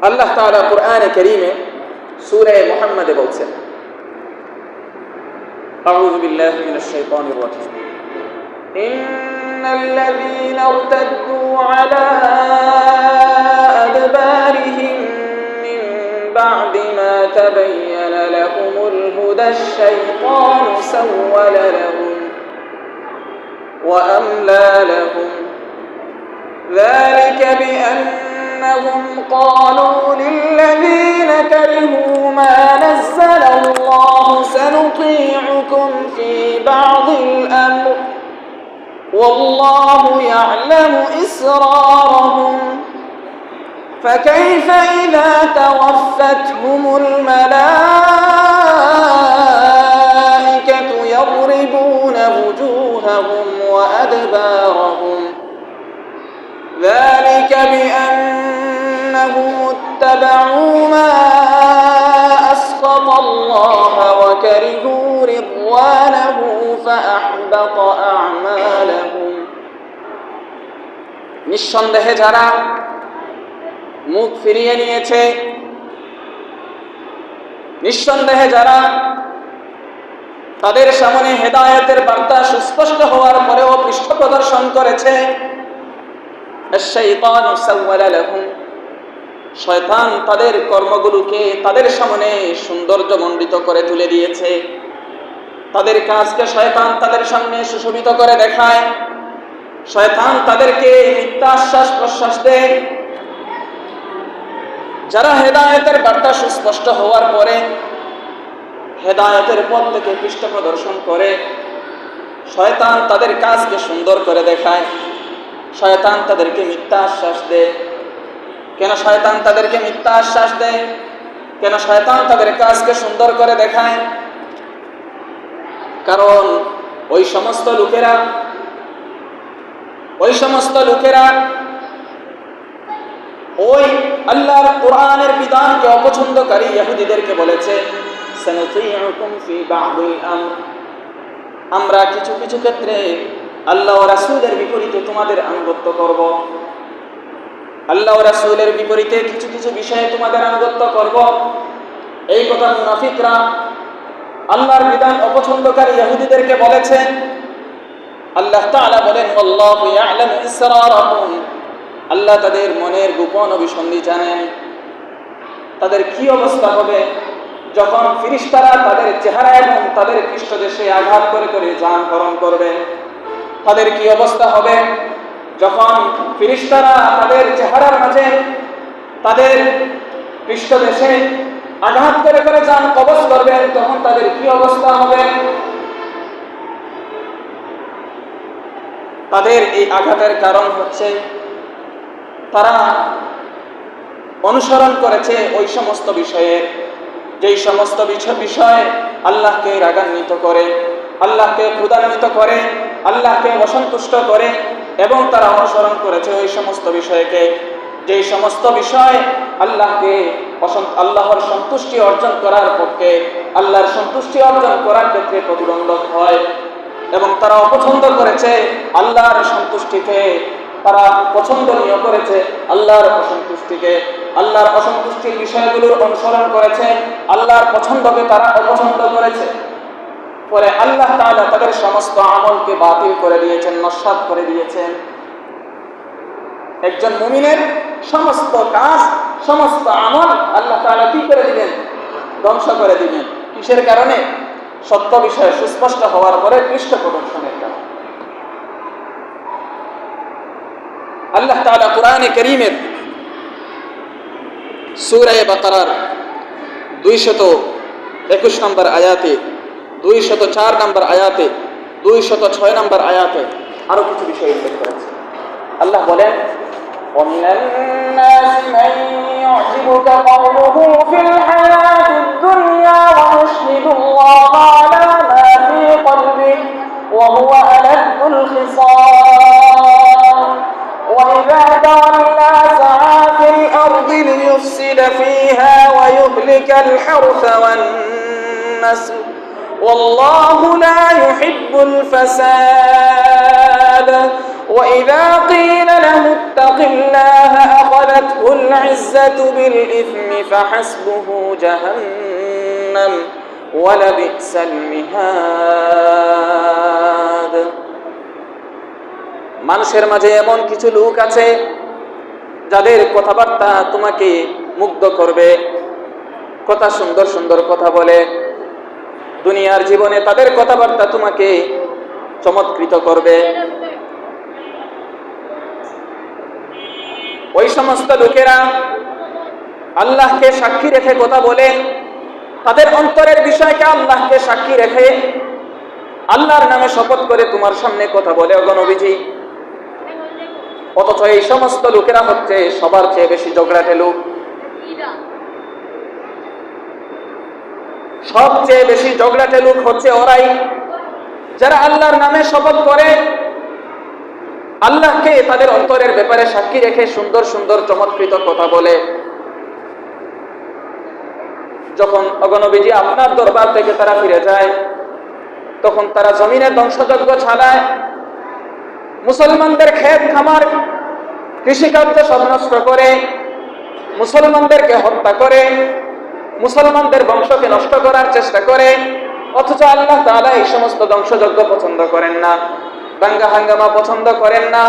আল্লাহ তাআলা কুরআনে কারীমে সূরা মুহাম্মদে বলছেন, আউযু বিল্লাহি মিনাশ শাইতানির রাজীম, ইন্নাল্লাযীনা ইরতাদ্দু আলা আদবারিহিম মিন বা'দি মা তাবাyyana লাহুমুল হুদা আশ-শাইতানু সাওয়ালা লাহুম ওয়া আমলা লাহুম যালিকা বিআন্নাহুম ক্বালু লিল্লাযীনা কারিহু মা নাযালা আল্লাহু সানুতি'উকুম ফী বা'দিল আমর والله يعلم إسرارهم فكيف إذا توفتهم الملائكة يضربون وجوههم وأدبارهم ذلك بأنهم اتبعوا ما أسخط الله وكرهوا رضوانه فأحبط أعمالهم নিঃসন্দেহে যারা মুখ ফিরিয়ে নিয়েছে নিঃসন্দেহে যারা তাদের সামনে হেদায়েতের বার্তা সুস্পষ্ট হওয়ার পরেও পৃষ্ঠ প্রদর্শন করেছে, আশ-শাইতানু সাওয়ালা লাহুম, শয়তান তাদের কর্মগুলোকে তাদের সামনে সৌন্দর্যমণ্ডিত করে তুলে দিয়েছে। তাদের কাজকে শয়তান তাদের সামনে সুশোভিত করে দেখায়। শয়তান তাদেরকে মিথ্যা আশ্বাস প্রশ্বাস দেয়। যারা হেদায়েতের বার্তা সুস্পষ্ট হওয়ার পরে হেদায়েতের পথ থেকে পৃষ্ঠ প্রদর্শন করে, শয়তান তাদের কাজকে সুন্দর করে দেখায়। শয়তান তাদেরকে মিথ্যা আশ্বাস দেয়। কেন শয়তান তাদেরকে মিথ্যা আশ্বাস দেয়? কেন শয়তান তাদের কাজকে সুন্দর করে দেখায়? কারণ ওই সমস্ত লোকেরা ওই আল্লাহর কোরআনের বিধানকে অপছন্দকারী ইহুদিদেরকে বলেছে, সানুতিউকুম ফি বা'দিল আমর, আমরা কিছু কিছু ক্ষেত্রে আল্লাহ ও রাসূলের বিপরীতে তোমাদের আনুগত্য করব। আল্লাহ ও রাসূলের বিপরীতে কিছু কিছু বিষয়ে তোমাদের আনুগত্য করব। এই কথা মুনাফিকরা আল্লাহর বিধান অপছন্দকারী ইহুদিদেরকে বলেছেন। আল্লাহ তাআলা বলেন, আল্লাহু ইয়ালামু ইসরারাহুম, আল্লাহ তাদের মনের গোপন অভিসন্ধি জানেন। তাদের কি অবস্থা হবে যখন ফেরেশতারা তাদের চেহারা এবং তাদের পৃষ্ঠদেশে আঘাত করে করে জানহরণ করবে? তাদের কি অবস্থা হবে যখন ফেরেশতারা তাদের চেহারার মাঝে তাদের পৃষ্ঠদেশে আঘাত করে করে জান কবজ করবেন? তখন তাদের কি অবস্থা হবে? তাদের এই আঘাতের কারণ হচ্ছে তারা অনুসরণ করেছে ওই সমস্ত বিষয়ে, যেই সমস্ত বিষয় আল্লাহকে রাগান্বিত করে, আল্লাহকে ক্রোধান্বিত করে, আল্লাহকে অসন্তুষ্ট করে, এবং তারা অনুসরণ করেছে ওই সমস্ত বিষয়কে, যেই সমস্ত বিষয় আল্লাহর সন্তুষ্টি অর্জন করার পক্ষে, আল্লাহর সন্তুষ্টি অর্জন করার ক্ষেত্রে প্রতিবন্ধক হয়। এবং তারা অপছন্দ করেছে আল্লাহর সন্তুষ্টিকে, তারা পছন্দনীয় করেছে আল্লাহর অসন্তুষ্টিকে। আল্লাহর অসন্তুষ্টির বিষয়গুলোর অনুসরণ করেছে, আল্লাহর পছন্দকে তারা অপছন্দ করেছে। পরে আল্লাহ তাআলা তাদের সমস্ত আমলকে বাতিল করে দিয়েছেন, নস্যাৎ করে দিয়েছেন। একজন মুমিনের সমস্ত কাজ, সমস্ত আমল আল্লাহ তাআলা কি করে দিবেন? ধ্বংস করে দিবেন। কিসের কারণে? সত্য বিষয় সুস্পষ্ট হওয়ার পরে পৃষ্ঠ প্রদর্শনের কারণে। আল্লাহ তাআলা কোরআনে কারীমের সূরা বাকারার 221 নম্বর আয়াতে, 204 নম্বর আয়াতে, 206 নম্বর আয়াতে আরো কিছু বিষয় উল্লেখ করেছে। আল্লাহ বলেন, وَمِنَ النَّاسِ مَن يُعْجِبُكَ قَوْلُهُ فِي الْحَيَاةِ الدُّنْيَا وَيُشْهِدُ اللَّهَ عَلَى مَا فِي قَلْبِهِ وَهُوَ أَلَدُّ الْخِصَامِ وَإِذَا تَوَلَّى سَعَىٰ فِي الْأَرْضِ لِيُفْسِدَ فِيهَا وَيُهْلِكَ الْحَرْثَ وَالنَّسْلَ وَاللَّهُ لَا يُحِبُّ الْفَسَادَ وَإِذَا قِيلَ لَهُ اتَّقِ اللَّهَ أَخَذَتْهُ الْعِزَّةُ بِالْإِثْمِ فَحَسْبُهُ جَهَنَّمُ وَلَبِئْسَ الْمِهَادُ। মানুষের মাঝে এমন কিছু লোক আছে যাদের কথাবার্তা তোমাকে মুগ্ধ করবে, কথা সুন্দর সুন্দর কথা বলে, দুনিয়ার জীবনে তাদের কথাবার্তা তোমাকে চমৎকৃত করবে। ওই সমস্ত লোকেরা আল্লাহকে সাক্ষী রেখে কথা বলে, তাদের অন্তরের বিষয়কে আল্লাহকে সাক্ষী রেখে আল্লাহর নামে শপথ করে তোমার সামনে কথা বলে, ওগো নবীজি। অথচ এই সমস্ত লোকেরা হচ্ছে সবার চেয়ে বেশি ঝগড়াটে লোক। সবচেয়ে বেশি ঝগড়াটে লোক হচ্ছে ওরাই, যারা আল্লাহর নামে শপথ করে, আল্লাহকে তাদের অন্তরের ব্যাপারে সাক্ষী রেখে সুন্দর সুন্দর চমৎকৃত কথা বলে। যখন অগণবিজি আপনার দরবার থেকে তারা ফিরে যায়, তখন তারা জমিনে ধ্বংসযজ্ঞ চালায়, মুসলমানদের ক্ষেত খামার কৃষিকার্য সব নষ্ট করে, মুসলমানদেরকে হত্যা করে, মুসলমানদের বংশকে নষ্ট করার চেষ্টা করে, অথচ আল্লাহ তাআলা এই সমস্ত ধ্বংসযজ্ঞ পছন্দ করেন না, দাঙ্গা হাঙ্গামা পছন্দ করেন না।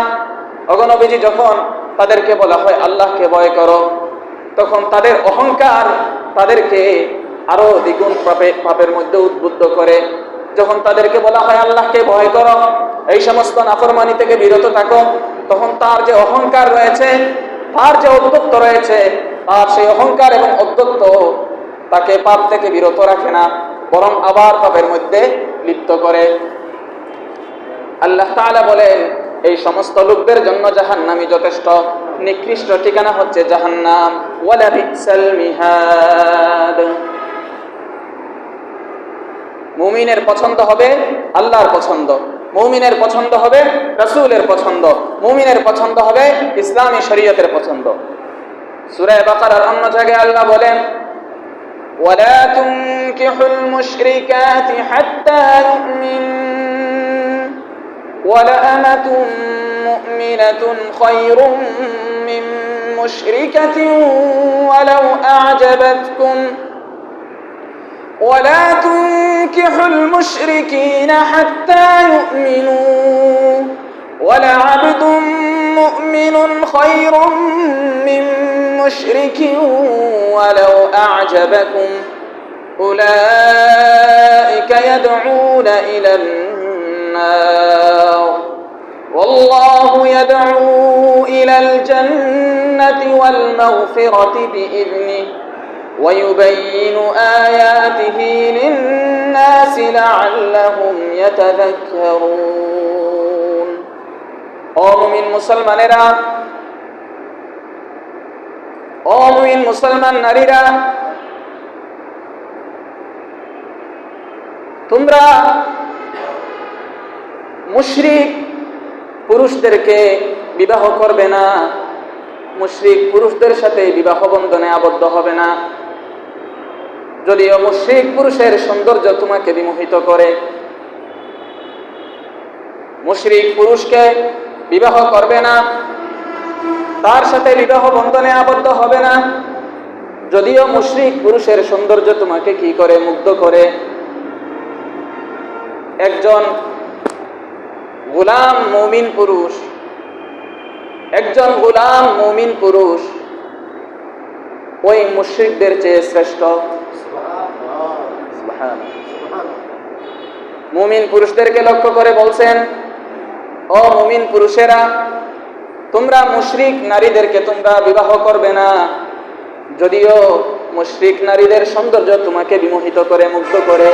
অগণবীজি যখন তাদেরকে বলা হয় আল্লাহকে ভয় করো, তখন তাদের অহংকার তাদেরকে আরো দ্বিগুণ পাপের মধ্যে উদ্বুদ্ধ করে। যখন তাদেরকে বলা হয় আল্লাহকে ভয় করো, এই সমস্ত নাফরমানি থেকে বিরত থাকো, তখন তার যে অহংকার রয়েছে, তার যে অধ্যত্ব রয়েছে, তার সেই অহংকার এবং অধ্যত্ব তাকে পাপ থেকে বিরত রাখে না, বরং আবার পাপের মধ্যে লিপ্ত করে। আল্লাহ তাআলা বলেন এই সমস্ত লোকদের জন্য জাহান্নামই যথেষ্ট, নিকৃষ্ট ঠিকানা হচ্ছে জাহান্নাম। ওয়ালা বিসাল মিহাদ। মুমিনের পছন্দ হবে আল্লাহর পছন্দ, মুমিনের পছন্দ হবে রাসূলের পছন্দ, মুমিনের পছন্দ হবে ইসলামী শরীয়তের পছন্দ। সূরা বাকারার অন্য জায়গায় আল্লাহ বলেন ওয়ালা তুনকিহুল মুশরিকাতি হাত্তা ইউমিন ওয়ালা আমাতুন মুমিনাতুন খায়রুম মিন মুশরিকাতিন ওয়ালাউ আ'জাবাতকুম ولا تنكحوا المشركين حتى يؤمنوا ولعبد مؤمن خير من مشرك ولو أعجبكم أولئك يدعون إلى النار والله يدعو إلى الجنة والمغفرة بإذنه ويبين آياته للناس لعلهم يتذكرون। ও মুমিন মুসলমানেরা, ও মুমিন মুসলমান নারীরা, তোমরা মুশরিক পুরুষদেরকে বিবাহ করবে না, মুশরিক পুরুষদের সাথে বিবাহ বন্ধনে আবদ্ধ হবে না। যদিও মুশরিক পুরুষের সৌন্দর্য তোমাকে বিমোহিত করে, মুশরিক পুরুষকে বিবাহ করবে না, তার সাথে বিবাহ বন্ধনে আবদ্ধ হবে না। যদিও মুশরিক পুরুষের সৌন্দর্য তোমাকে কি করে, মুগ্ধ করে। একজন গোলাম মুমিন পুরুষ, একজন গোলাম মুমিন পুরুষ ওই মুশরিকদের চেয়ে শ্রেষ্ঠ। মুমিন পুরুষদেরকে লক্ষ্য করে বলছেন ও মুমিন পুরুষেরা, তোমরা মুশরিক নারীদেরকে তোমরা বিবাহ করবে না, যদিও মুশরিক নারীদের সৌন্দর্য তোমাকে বিমোহিত করে, মুগ্ধ করে।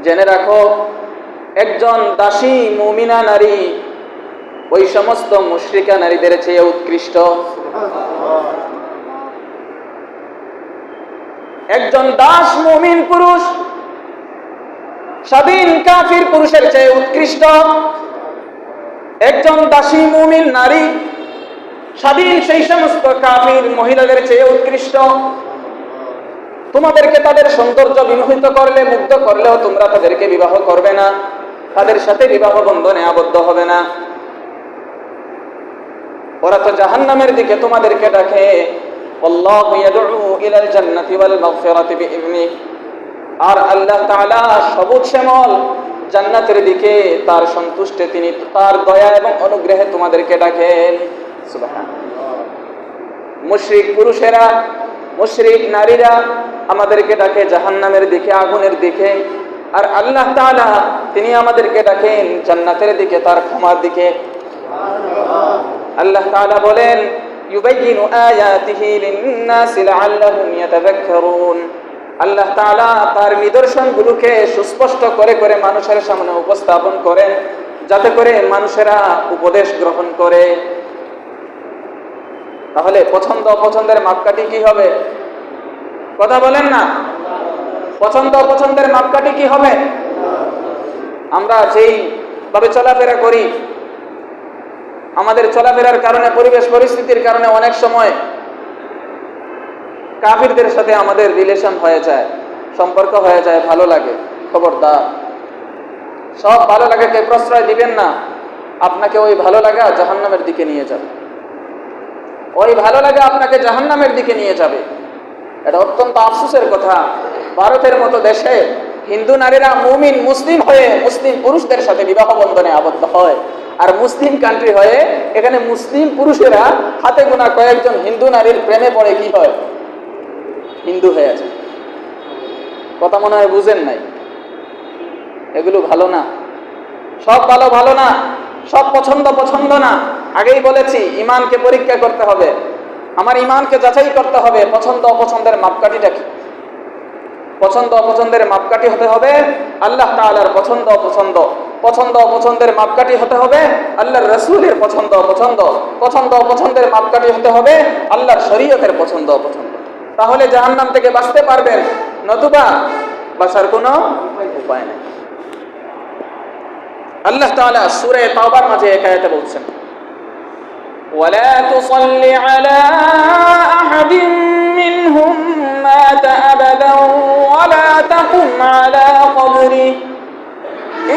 জেনে রাখো একজন দাসী মুমিনা নারী ওই সমস্ত মুশরিকা নারীদের চেয়ে উৎকৃষ্ট। একজন দাস মুমিন পুরুষ স্বাধীন কাফির পুরুষের চেয়ে উৎকৃষ্ট। একজন দাসী মুমিন নারী স্বাধীন সেই সমস্ত কাফির মহিলাদের চেয়ে উৎকৃষ্ট। তোমাদেরকে তাদের সৌন্দর্য বিমোহিত করলে, মুগ্ধ করলেও তোমরা তাদেরকে বিবাহ করবে না, তাদের সাথে বিবাহ বন্ধনে আবদ্ধ হবে না। ওরা তো জাহান্নামের দিকে তোমাদেরকে ডাকে। আল্লাহু ইয়াদউ ইলাল জান্নাতি ওয়াল মাগফিরাতি বিইذنিহি। আর আল্লাহ তাআলা সবুজ শ্যামল জান্নাতের দিকে তার সন্তুষ্টে, তিনি তার দয়া এবং অনুগ্রহে তোমাদেরকে ডাকেন। সুবহানাল্লাহ। মুশরিক পুরুষেরা, মুশরিক নারীরা আমাদেরকে ডাকে জাহান্নামের দিকে, আগুনের দিকে। আর আল্লাহ তাআলা তিনি আমাদেরকে ডাকেন জান্নাতের দিকে, তার ক্ষমার দিকে। আল্লাহ তাআলা বলেন ইউবাইয়িনু আয়াতিহি লিন-নাসি লাআল্লাহুম ইয়াতাযাক্কারুন। আল্লাহ তাআলা তার নিদর্শনগুলোকে সুস্পষ্ট করে করে মানুষের সামনে উপস্থাপন করেন, যাতে করে মানুষেরা উপদেশ গ্রহণ করে। তাহলে পছন্দ অপছন্দের মাপকাঠি কি হবে? কথা বলেন না। পছন্দ অপছন্দের মাপকাঠি কি হবে? আমরা যেই ভাবে চলাফেরা করি, আমাদের চলাফেরার কারণে, পরিবেশ পরিস্থিতির কারণে অনেক সময় কাফিরদের সাথে আমাদের রিলেশন হয়ে যায়, সম্পর্ক হয়ে যায়, ভালো লাগে। খবরদার, সব ভালো লাগাকে প্রশ্রয় দিবেন না। আপনাকে ওই ভালো লাগা জাহান্নামের দিকে নিয়ে যাবে, ওই ভালো লাগা আপনাকে জাহান্নামের দিকে নিয়ে যাবে। এটা অত্যন্ত আফসোসের কথা। ভারতের মতো দেশে হিন্দু নারীরা মুমিন মুসলিম হয়ে মুসলিম পুরুষদের সাথে বিবাহ বন্ধনে আবদ্ধ হয়, আর মুসলিম কান্ট্রি হয়ে এখানে মুসলিম পুরুষেরা হাতে গোনা কয়েকজন হিন্দু নারীর প্রেমে পড়ে কি হয়, হিন্দু হয়ে আছে। কথা মনে হয় বুঝেন নাই। এগুলো ভালো না, সব ভালো ভালো না, সব পছন্দ না। আগেই বলেছি ইমানকে পরীক্ষা করতে হবে, আমার ইমানকে যাচাই করতে হবে। পছন্দ অপছন্দের মাপকাঠিটা কি? পছন্দ অপছন্দের মাপকাঠি হতে হবে আল্লাহ তাআলার পছন্দ অপছন্দ, পছন্দ অপছন্দের মাপকাঠি হতে হবে আল্লাহর রাসূলের পছন্দ অপছন্দ, পছন্দ অপছন্দের মাপকাঠি হতে হবে আল্লাহর শরীয়তের পছন্দ অপছন্দ। তাহলে জাহান্নাম থেকে বাঁচতে পারবেন, নতুবা বাঁচার কোনো উপায় নেই। আল্লাহ তাআলা সূরা তাওবার মাঝে এক আয়াতে বলছেন, ওয়ালা তুসাল্লি আলা আহাদিন মিনহুম মাতা আবাদান ওয়ালা তাকুম আলা কবরিহি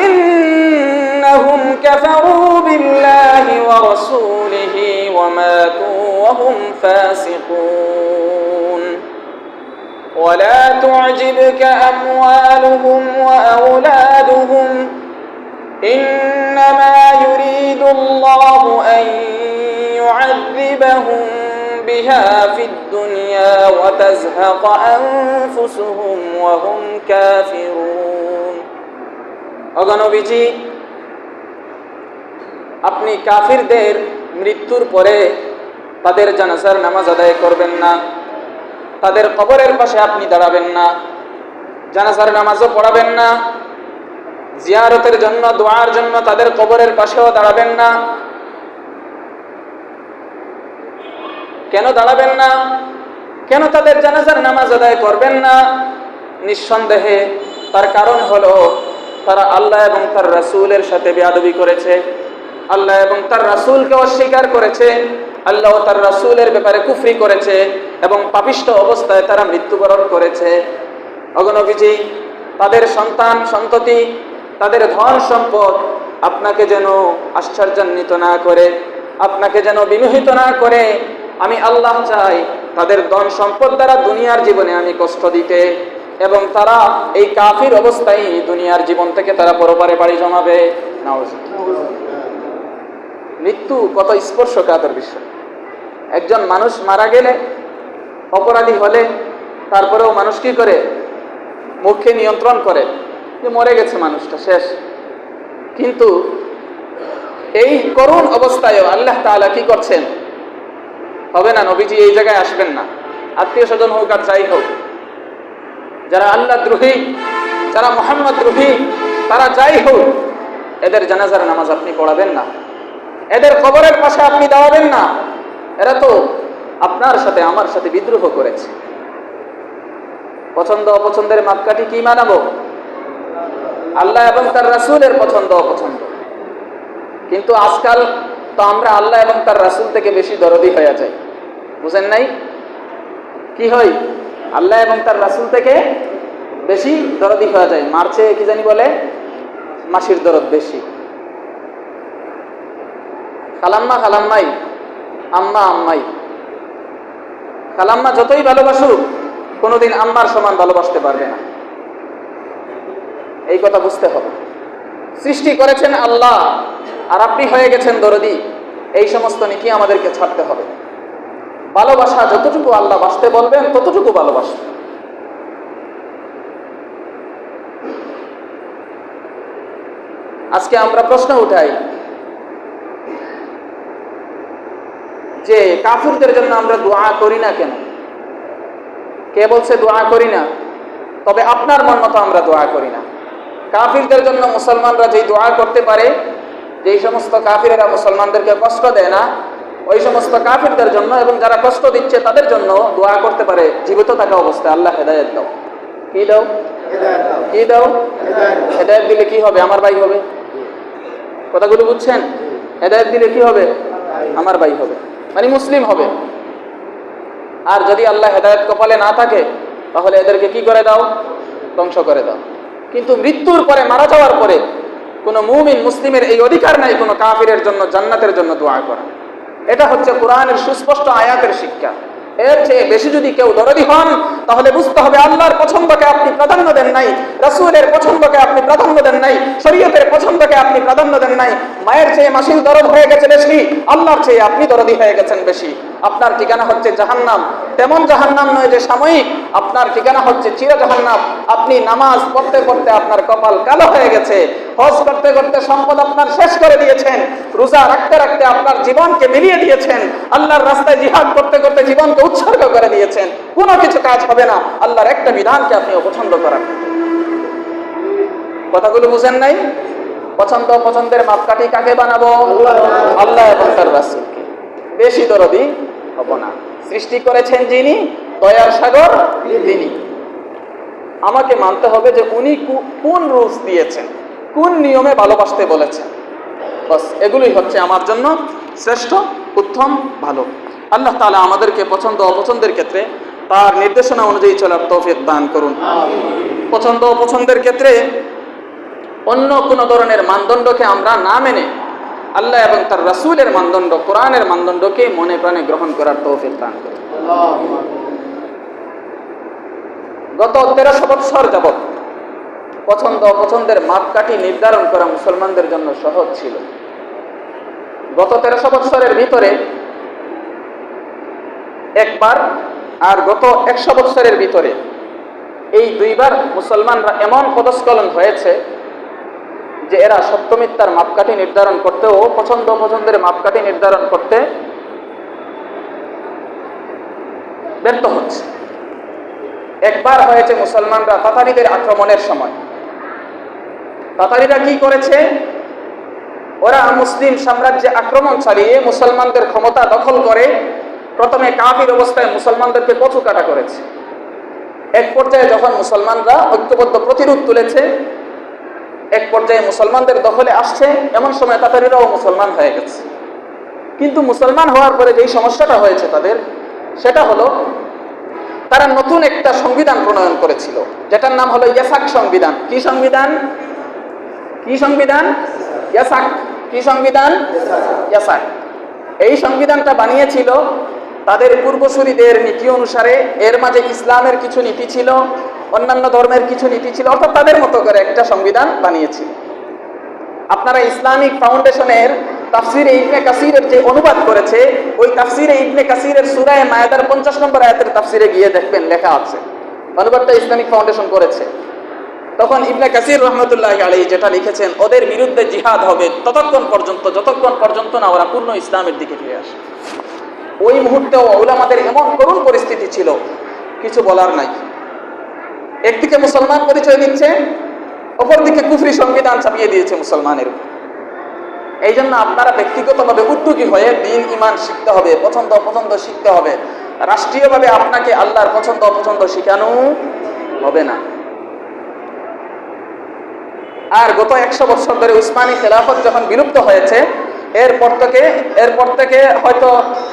ইন্নাহুম কাফারু বিল্লাহি ওয়া রাসূলিহি ওয়া মাতু ওয়া হুম ফাসিকুন ওয়ালা তু'জিবকা আমওয়ালুহুম ওয়া আওলাদুহুম إنما يريد الله أن يعذبهم بها في الدنيا وتزهق أنفسهم وهم كافرون। অগণবিজি, আপনি কাফিরদের মৃত্যুর পরে তাদের জানাজার নামাজ আদায় করবেন না, তাদের কবরের পাশে আপনি দাঁড়াবেন না, জানাজার নামাজও পড়াবেন না, জিয়ারতের জন্য দোয়ার জন্য তাদের কবরের পাশেও দাঁড়াবেন না। কেন দাঁড়াবেন না? কেন তাদের জানাজার নামাজ আদায় করবেন না? নিঃসন্দেহে তার কারণ হলো তারা আল্লাহ এবং তার রাসূলের সাথে বেয়াদবি করেছে, আল্লাহ এবং তার রাসূলকে অস্বীকার করেছে, আল্লাহ ও তার রাসূলের ব্যাপারে কুফরি করেছে এবং পাপিষ্ঠ অবস্থায় তারা মৃত্যুবরণ করেছে। অগণবিজি, তাদের সন্তান সন্ততি, তাদের ধন সম্পদ আপনাকে যেন আশ্চর্যান্বিত না করে, আপনাকে যেন বিমোহিত না করে। আমি আল্লাহ চাই তাদের ধন সম্পদ দ্বারা দুনিয়ার জীবনে আমি কষ্ট দিতে, এবং তারা এই কাফির অবস্থায় দুনিয়ার জীবন থেকে তারা পরপারে বাড়ি জমাবে। মৃত্যু কত স্পর্শকাতর বিষয়। একজন মানুষ মারা গেলে, অপরাধী হলে, তারপরেও মানুষ কি করে? মুখে নিয়ন্ত্রণ করে যে মরে গেছে মানুষটা, শেষ। কিন্তু এই করুণ অবস্থায়ও আল্লাহ তাআলা কি করছেন? হবে না, নবীজি এই জায়গায় আসবেন না। আত্মীয় স্বজন হোক আর যাই হোক, যারা আল্লাহ দ্রোহী, যারা মুহাম্মদ দ্রোহী, তারা যাই হোক, এদের জানাজার নামাজ আপনি পড়াবেন না, এদের কবরের পাশে আপনি দাঁড়াবেন না। এরা তো আপনার সাথে আমার সাথে বিদ্রোহ করেছে। পছন্দ অপছন্দের মাপকাঠি কি মানাবো? আল্লাহ এবং তার রাসূলের পছন্দ অপছন্দ। কিন্তু আজকাল তো আমরা আল্লাহ এবং তার রাসূল থেকে বেশি দরদি হয়ে যাই, বুঝেন নাই? কি হয়? আল্লাহ এবং তার রাসূল থেকে বেশি দরদি হয়ে যায়। মারছে কি জানি বলে, মাসির দরদ বেশি। খালাম্মা খালাম্মাই, আম্মা আম্মাই। খালাম্মা যতই ভালোবাসুক কোনোদিন আম্মার সমান ভালোবাসতে পারবে না। এই কথা বুঝতে হবে। সৃষ্টি করেছেন আল্লাহ, আর আপনি হয়ে গেছেন দরদি। এই সমস্ত নীতি আমাদেরকে ছাড়তে হবে। ভালোবাসা যতটুকু আল্লাহ বাসতে বলবেন ততটুকু ভালোবাসবেন। আজকে আমরা প্রশ্ন উঠাই যে কাফিরদের জন্য আমরা দোয়া করি না কেন? কে বলছে দোয়া করি না? তবে আপনার মন মতো আমরা দোয়া করি না। কাফিরদের জন্য মুসলমানরা যেই দোয়া করতে পারে, যেই সমস্ত কাফিরেরা মুসলমানদেরকে কষ্ট দেয় না, ওই সমস্ত কাফিরদের জন্য এবং যারা কষ্ট দিচ্ছে তাদের জন্য দোয়া করতে পারে জীবিত থাকা অবস্থায়। আল্লাহ হেদায়েত দাও। কি দাও? কি দাও? হেদায়েত দিলে কি হবে? আমার ভাই হবে। কথাগুলো বুঝছেন? হেদায়েত দিলে কি হবে? আমার ভাই হবে, মানে মুসলিম হবে। আর যদি আল্লাহ হেদায়েত কপালে না থাকে তাহলে এদেরকে কি করে দাও? ধ্বংস করে দাও। কিন্তু মৃত্যুর পরে, মারা যাওয়ার পরে কোনো মুমিন মুসলিমের এই অধিকার নাই কোনো কাফিরের জন্য জান্নাতের জন্য দোয়া করা। এটা হচ্ছে কোরআনের সুস্পষ্ট আয়াতের শিক্ষা। এর চেয়ে বেশি যদি কেউ দরদি হন তাহলে বুঝতে হবে আল্লাহর পছন্দকে আপনি প্রাধান্য দেন নাই, রাসূলের পছন্দকে আপনি প্রাধান্য দেন নাই, শরীয়তের পছন্দকে আপনি প্রাধান্য দেন নাই। মায়ের চেয়ে মাসির দরদ হয়ে গেছে বেশি, আল্লাহর চেয়ে আপনি দরদি হয়ে গেছেন বেশি। আপনার ঠিকানা হচ্ছে জাহান্নাম। তেমন জাহান্নাম নয় যে সাময়িক, আপনার ঠিকানা হচ্ছে চির জাহান্নাম। আপনি নামাজ পড়তে পড়তে আপনার কপাল কালো হয়ে গেছে, হজ করতে করতে সম্পদ আপনার শেষ করে দিয়েছেন, রোজা রাখতে রাখতে আপনার জীবনকে মিলিয়ে দিয়েছেন, আল্লাহর রাস্তায় জিহাদ করতে করতে জীবনকে উৎসর্গ করে দিয়েছেন। কোনো কিছু কাজ হবে না আল্লাহর একটা বিধানকে আপনি অপছন্দ করেন। কথাগুলো বুঝেন নাই? পছন্দ অপছন্দের মাপকাঠি কাকে বানাবো? আল্লাহ এবং তার রাসূলকে। বেশি দরদি হব না। সৃষ্টি করেছেন যিনি, দয়ার সাগর তিনি। আমাকে মানতে হবে যে উনি কোন রুলস দিয়েছেন, কোন নিয়মে ভালোবাসতে বলেছেন। বাস এগুলোই হচ্ছে আমার জন্য শ্রেষ্ঠ, উত্তম, ভালো। আল্লাহ তাআলা আমাদেরকে পছন্দ অপছন্দের ক্ষেত্রে তার নির্দেশনা অনুযায়ী চলার তৌফিক দান করুন। পছন্দ অপছন্দের ক্ষেত্রে অন্য কোনো ধরনের মানদণ্ডকে আমরা না মেনে আল্লাহ এবং তার রাসূলের মানদণ্ড, কোরআনের মানদণ্ডকে মনে প্রাণে গ্রহণ করার তৌফিক দান করুন। গত 1300 বৎসর যাবৎ পছন্দ অপছন্দের মাপকাঠি নির্ধারণ করা মুসলমানদের জন্য সহজ ছিল। গত 1300 বৎসরের ভিতরে একবার আর গত 100 বৎসরের ভিতরে এই দুইবার মুসলমানরা এমন পদস্খলন হয়েছে যে এরা সত্য মিথ্যার মাপকাঠি নির্ধারণ করতেও, পছন্দ অপছন্দের মাপকাঠি নির্ধারণ করতে ব্যর্থ হচ্ছে। একবার হয়েছে মুসলমানরা তাতারিদের আক্রমণের সময়। তাতারিরা কি করেছে? ওরা মুসলিম সাম্রাজ্যে আক্রমণ চালিয়ে মুসলমানদের ক্ষমতা দখল করে প্রথমে কাফির অবস্থায় মুসলমানদেরকে কচু কাটা করেছে। এক পর্যায়ে যখন মুসলমানরা ঐক্যবদ্ধ প্রতিরোধ তুলেছে, এক পর্যায়ে মুসলমানদের দখলে আসছে, এমন সময় তাতারিরাও মুসলমান হয়ে গেছে। কিন্তু মুসলমান হওয়ার পরে যেই সমস্যাটা হয়েছে তাদের, সেটা হলো তারা নতুন একটা সংবিধান প্রণয়ন করেছিল, যেটার নাম হলো ইয়াসাক সংবিধান। কি সংবিধান? কি সংবিধান? ইয়াসাক। কি সংবিধান? ইয়াসাক। এই সংবিধানটা বানিয়েছিল তাদের পূর্বসূরীদের নীতি অনুসারে। এর মাঝে ইসলামের কিছু নীতি ছিল, অন্যান্য ধর্মের কিছু নীতি ছিল, অর্থাৎ তাদের মতো করে একটা সংবিধান বানিয়েছিল। আপনারা ইসলামিক ফাউন্ডেশনের তাফসিরে ইবনে কাসিরের যে অনুবাদ করেছে, ওই তাফসিরে ইবনে কাসিরের সূরা মায়েদার 50 নম্বর আয়াতের তাফসিরে গিয়ে দেখবেন লেখা আছে, অনুবাদটা ইসলামিক ফাউন্ডেশন করেছে। তখন ইবনে কাসির রহমতুল্লাহি আলাইহি যেটা লিখেছেন, ওদের বিরুদ্ধে জিহাদ হবে ততক্ষণ পর্যন্ত, যতক্ষণ পর্যন্ত না ওরা পূর্ণ ইসলামের দিকে ফিরে আসে। ওই মুহূর্তে উলামাদের এমন করুণ পরিস্থিতি ছিল, কিছু বলার নাই। একদিকে মুসলমান পরিচয় দিচ্ছে, অপরদিকে কুফরি সংবিধান চাপিয়ে দিয়েছে মুসলমানের উপর। এই জন্য আপনারা ব্যক্তিগতভাবে উদ্যোগী হয়ে দিন ইমান শিখতে হবে, পছন্দ অপছন্দ শিখতে হবে। রাষ্ট্রীয়ভাবে আপনাকে আল্লাহর পছন্দ অপছন্দ শিখানো হবে না। আর গত 100 বছর ধরে উসমানী খেলাফত যখন বিলুপ্ত হয়েছে, এরপর থেকে হয়তো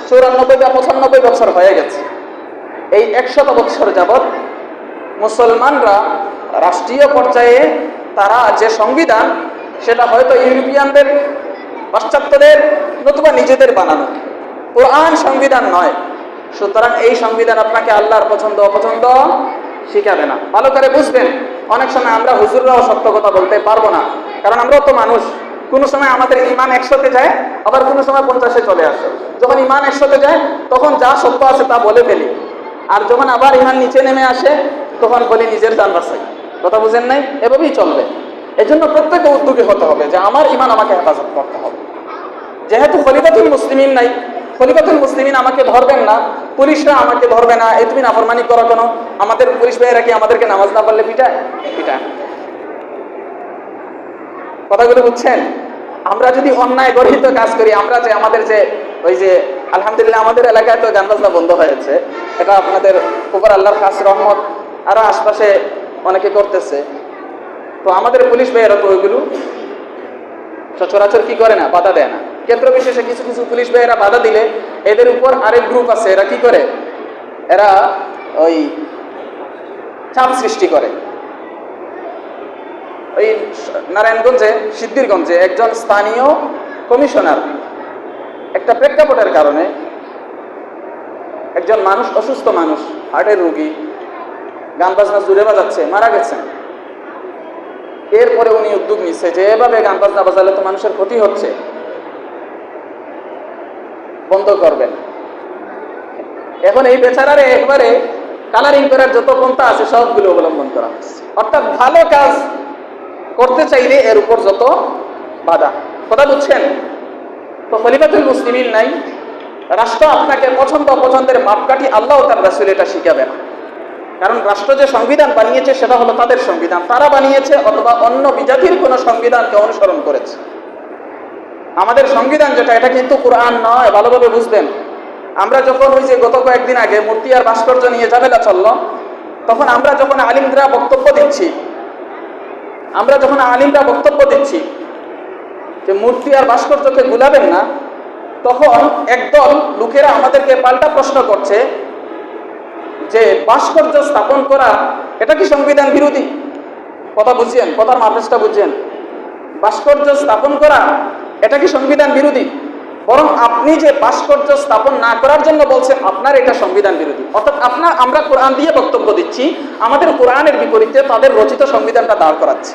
94 বা 95 বছর হয়ে গেছে। এই 100 বছর যাবৎ মুসলমানরা রাষ্ট্রীয় পর্যায়ে তারা যে সংবিধান, সেটা হয়তো ইউরোপিয়ানদের, পাশ্চাত্যদের নতুবা নিজেদের বানানো, কোরআন সংবিধান নয়। সুতরাং এই সংবিধান আপনাকে আল্লাহর পছন্দ অপছন্দ শিখাবে না। ভালো করে বুঝবেন, অনেক সময় আমরা হুজুররাও সত্য কথা বলতে পারবো না, কারণ আমরাও তো মানুষ। কোনো সময় আমাদের ইমান 100-তে যায়, আবার কোনো সময় 50-এ চলে আসে। যখন ইমান 100-তে যায় তখন যা সত্য আছে তা বলে ফেলি, আর যখন আবার ইমান নিচে নেমে আসে তখন বলি নিজের জান বাঁচাই। কথা বুঝেন নাই? এভাবেই চলবে। এজন্য প্রত্যেকে উদ্যোগী হতে হবে যে আমার ইমান আমাকে হেফাজত করতে হবে। যেহেতু খলিফাতুল মুসলিমিন নাই, খলিফাতুল মুসলিমিন আমাকে ধরবেন না, পুলিশরা আমাকে ধরবে না, এই তুমি নাফরমানি করো কেন? আমাদের পুলিশ ভাইয়েরা কি আমাদেরকে নামাজ না পড়লে পিটায়? কথাগুলো বুঝছেন? আমরা যদি অন্যায় গর্হিত কাজ করি, আমরা যে আমাদের যে ওই যে আলহামদুলিল্লাহ আমাদের এলাকায় তো গান বাজনা বন্ধ হয়েছে, এটা আপনাদের উপর আল্লাহর খাস রহমত, আরো আশপাশে অনেকে করতেছে। তো আমাদের পুলিশ ভাইয়েরা তো ওইগুলো সচরাচর কি করে না, বাধা দেয় না। ক্ষেত্র বিশেষে কিছু কিছু পুলিশ ভাইয়েরা বাধা দিলে এদের উপর আরেক গ্রুপ আছে, এরা কি করে, এরা ওই চাপ সৃষ্টি করে। ওই নারায়ণগঞ্জে, সিদ্ধিরগঞ্জে একজন স্থানীয় কমিশনার একটা প্রেক্ষাপটের কারণে, একজন মানুষ, অসুস্থ মানুষ, হার্টের রোগী, গান বাজনা জুড়ে বাজাচ্ছে, মারা গেছেন। এরপরে উনি উদ্যোগ নিচ্ছে যে এভাবে গান বাজনা বাজালে তো মানুষের ক্ষতি হচ্ছে, বন্ধ করবেন। এখন এই বেচারারে একবারে কালারিং করার যত পন্থা আছে সবগুলো অবলম্বন করা হচ্ছে। অর্থাৎ ভালো কাজ করতে চাইলে এর উপর যত বাধা। কথা বুঝছেন? তো খলিফাতুল মুসলিমিন নাই, রাষ্ট্র আপনাকে পছন্দ অপছন্দের মাপকাঠি আল্লাহ তার রাসূল এটা শিখাবে না। কারণ রাষ্ট্র যে সংবিধান বানিয়েছে সেটা হলো তাদের সংবিধান, তারা বানিয়েছে অথবা অন্য বিজাতির কোনো সংবিধানকে অনুসরণ করেছে। আমাদের সংবিধান যেটা, এটা কিন্তু কোরআন নয়, ভালোভাবে বুঝবেন। আমরা যখন ওই যে গত কয়েকদিন আগে মূর্তি আর ভাস্কর্য নিয়ে ঝামেলা চললো, তখন আমরা যখন আলিমরা বক্তব্য দিচ্ছি যে মূর্তি আর ভাস্কর্যকে গুলাবেন না, তখন একদল লোকেরা আমাদেরকে পাল্টা প্রশ্ন করছে যে ভাস্কর্য স্থাপন করা এটা কি সংবিধান বিরোধী? কথা বুঝছেন? কথার মাপেসটা বুঝছেন? ভাস্কর্য স্থাপন করা এটা কি সংবিধান বিরোধী? বরং আপনি যে ভাস্কর্য স্থাপন না করার জন্য বলছেন আপনার এটা সংবিধান বিরোধী। অর্থাৎ আমরা কোরআন দিয়ে বক্তব্য দিচ্ছি, আমাদের কোরআনের বিপরীতে তাদের রচিত সংবিধানটা দাঁড় করাচ্ছি।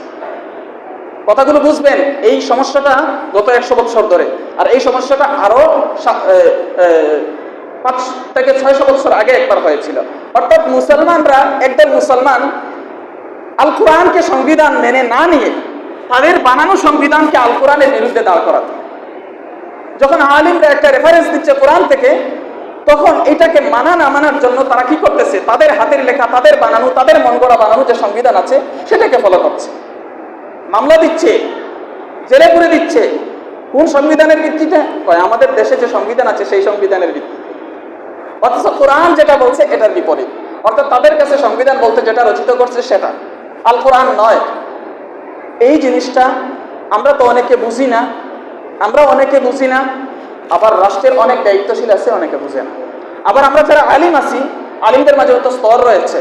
কথাগুলো বুঝবেন। এই সমস্যাটা গত 100 বছর ধরে, আর এই সমস্যাটা আরো 5 থেকে 600 বছর আগে একবার হয়েছিল। অর্থাৎ মুসলমানরা, একদল মুসলমান আল কোরআনকে সংবিধান মেনে না নিয়ে তাদের বানানো সংবিধানকে আল কোরআনের বিরুদ্ধে দাঁড় করাতো। যখন আলিমরা একটা রেফারেন্স দিচ্ছে কোরআন থেকে, তখন এটাকে মানা না মানার জন্য তারা কি করতেছে, তাদের হাতের লেখা, তাদের বানানো, তাদের মন গড়া বানানো যে সংবিধান আছে সেটাকে ফলো করছে, মামলা দিচ্ছে, জেলে পুরে দিচ্ছে। কোন সংবিধানের ভিত্তিতে? কয় আমাদের দেশে যে সংবিধান আছে সেই সংবিধানের ভিত্তিতে। অথচ কোরআন যেটা বলছে এটার বিপরীত। অর্থাৎ তাদের কাছে সংবিধান বলতে যেটা রচিত করছে সেটা আল কোরআন নয়। এই জিনিসটা আমরা তো অনেকে বুঝি না, আবার রাষ্ট্রের অনেক দায়িত্বশীল আছে, অনেকে বুঝে না। আবার আমরা যারা আলিম আছি, আলিমদের মাঝে তো স্তর রয়েছে,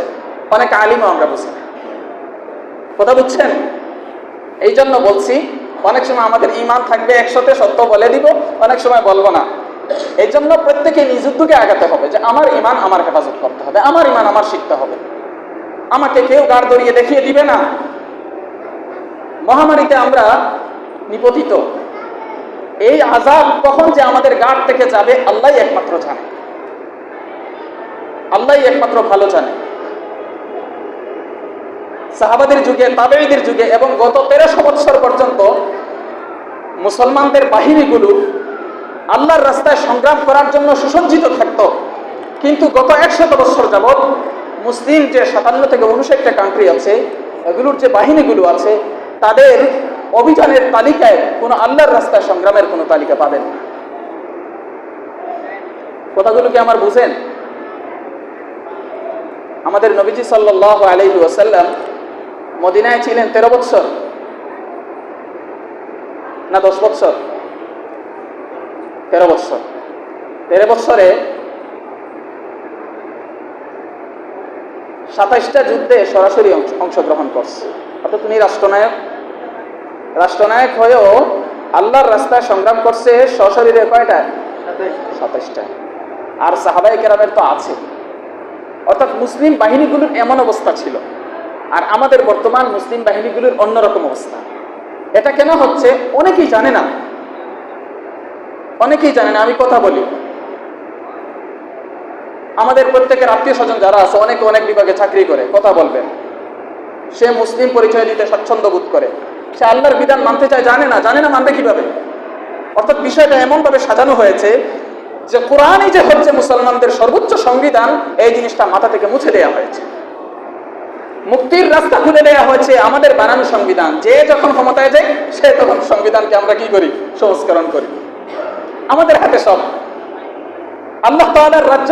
অনেক আলিমও আমরা বুঝি না। কথা বুঝছেন? এই জন্য বলছি, অনেক সময় আমাদের ঈমান থাকবে 100তে সত্য বলে দিব, অনেক সময় বলবো না। এই জন্য প্রত্যেকে নিজ উদ্যোগে আগাতে হবে যে আমার ঈমান আমার হেফাজত করতে হবে, আমার ঈমান আমার শিখতে হবে। আমাকে কেউ গাড় ধরিয়ে দেখিয়ে দিবে না। মহামারীতে আমরা নিপতিত, এই আযাব কখন যে আমাদের গাড় থেকে যাবে আল্লাহই একমাত্র জানে, আল্লাহই একমাত্র ভালো জানে। সাহাবাদের যুগে, তাবেঈদের যুগে এবং গত 1300 বছর পর্যন্ত মুসলমানদের বাহিনীগুলো আল্লাহর রাস্তায় সংগ্রাম করার জন্য সুসজ্জিত থাকত। কিন্তু গত 100 বছর যাবৎ মুসলিম যে 57 থেকে 59টা কান্ট্রি আছে, এগুলোর যে বাহিনীগুলো আছে, তাদের অভিযানের তালিকায় কোনো আল্লাহর রাস্তায় সংগ্রামের কোনো তালিকা পাবেন না। কথাগুলো কি আমার বুঝেন? আমাদের নবীজি সাল্লাল্লাহু আলাইহি ওয়াসাল্লাম মদিনায় ছিলেন 13 বছর না 10 বছর? 13 বছর। 13 বছরে 27টা যুদ্ধে সরাসরি অংশগ্রহণ করছে। অর্থাৎ তুমি রাষ্ট্রনায়ক হয়েও আল্লাহর রাস্তায় সংগ্রাম করছে সশরীরে কয়টা? 27টা। আর সাহাবায়ে কেরামের তো আছে। অর্থাৎ মুসলিম বাহিনীগুলোর এমন অবস্থা ছিল, আর আমাদের বর্তমান মুসলিম বাহিনীগুলোর অন্যরকম অবস্থা। এটা কেন হচ্ছে অনেকেই জানে না, আমি কথা বলি। আমাদের প্রত্যেকের আত্মীয় স্বজন যারা আছে, অনেকে অনেক বিভাগে চাকরি করে, কথা বলবেন, সে মুসলিম পরিচয় দিতে স্বাচ্ছন্দ্য বোধ করে, সে আল্লাহর বিধান মানতে চায়, জানে না মানবে কিভাবে? অর্থাৎ বিষয়টা এমন ভাবে সাজানো হয়েছে যে কোরআনই যে হচ্ছে মুসলমানদের সর্বোচ্চ সংবিধান, এই জিনিসটা মাথা থেকে মুছে দেওয়া হয়েছে। মুক্তির রাস্তা খুলে দেওয়া হয়েছে আমাদের বানানো সংবিধান। যে যখন ক্ষমতায় যায় সে তখন সংবিধানকে আমরা কি করি? সংস্করণ করি। আমাদের হাতে সব। আল্লাহ তাআলার রাজ্য,